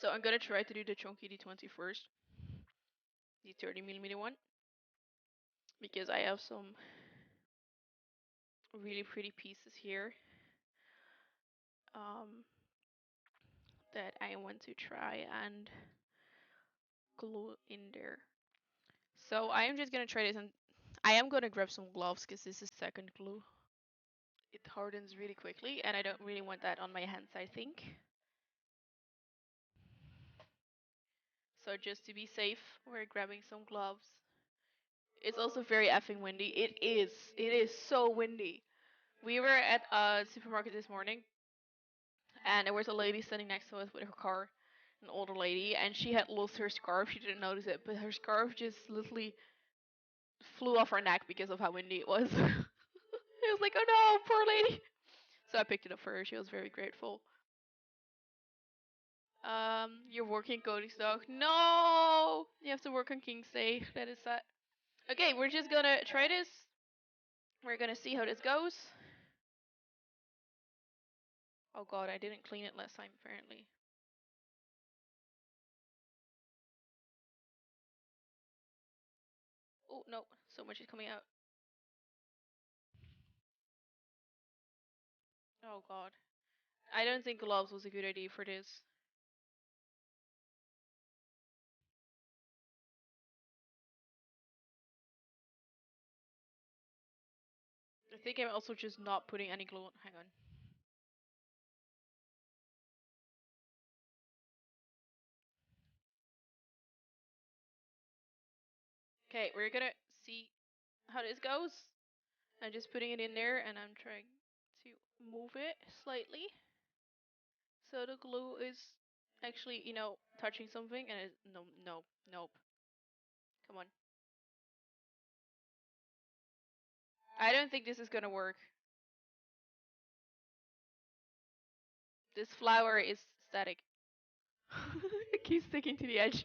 So I'm gonna try to do the chunky D20 first, the 30mm one, because I have some really pretty pieces here um, that I want to try and glue in there. So I am just gonna try this, and I am gonna grab some gloves because this is second glue. It hardens really quickly, and I don't really want that on my hands, I think. So just to be safe, we're grabbing some gloves. It's also very effing windy. It is. It is so windy. We were at a supermarket this morning, and there was a lady standing next to us with her car, an older lady, and she had lost her scarf. She didn't notice it, but her scarf just literally flew off her neck because of how windy it was. I was like, oh no, poor lady. So I picked it up for her. She was very grateful. You're working Cody's dog. No, you have to work on King's Day. That is sad. Okay, we're just gonna try this. We're gonna see how this goes. Oh god, I didn't clean it last time apparently. Oh no, so much is coming out. Oh god. I don't think gloves was a good idea for this. I think I'm also just not putting any glue on. Hang on. Okay, we're gonna see how this goes. I'm just putting it in there and I'm trying to move it slightly so the glue is actually, touching something and no, no, nope. Come on. I don't think this is gonna work. This flower is static. It keeps sticking to the edge.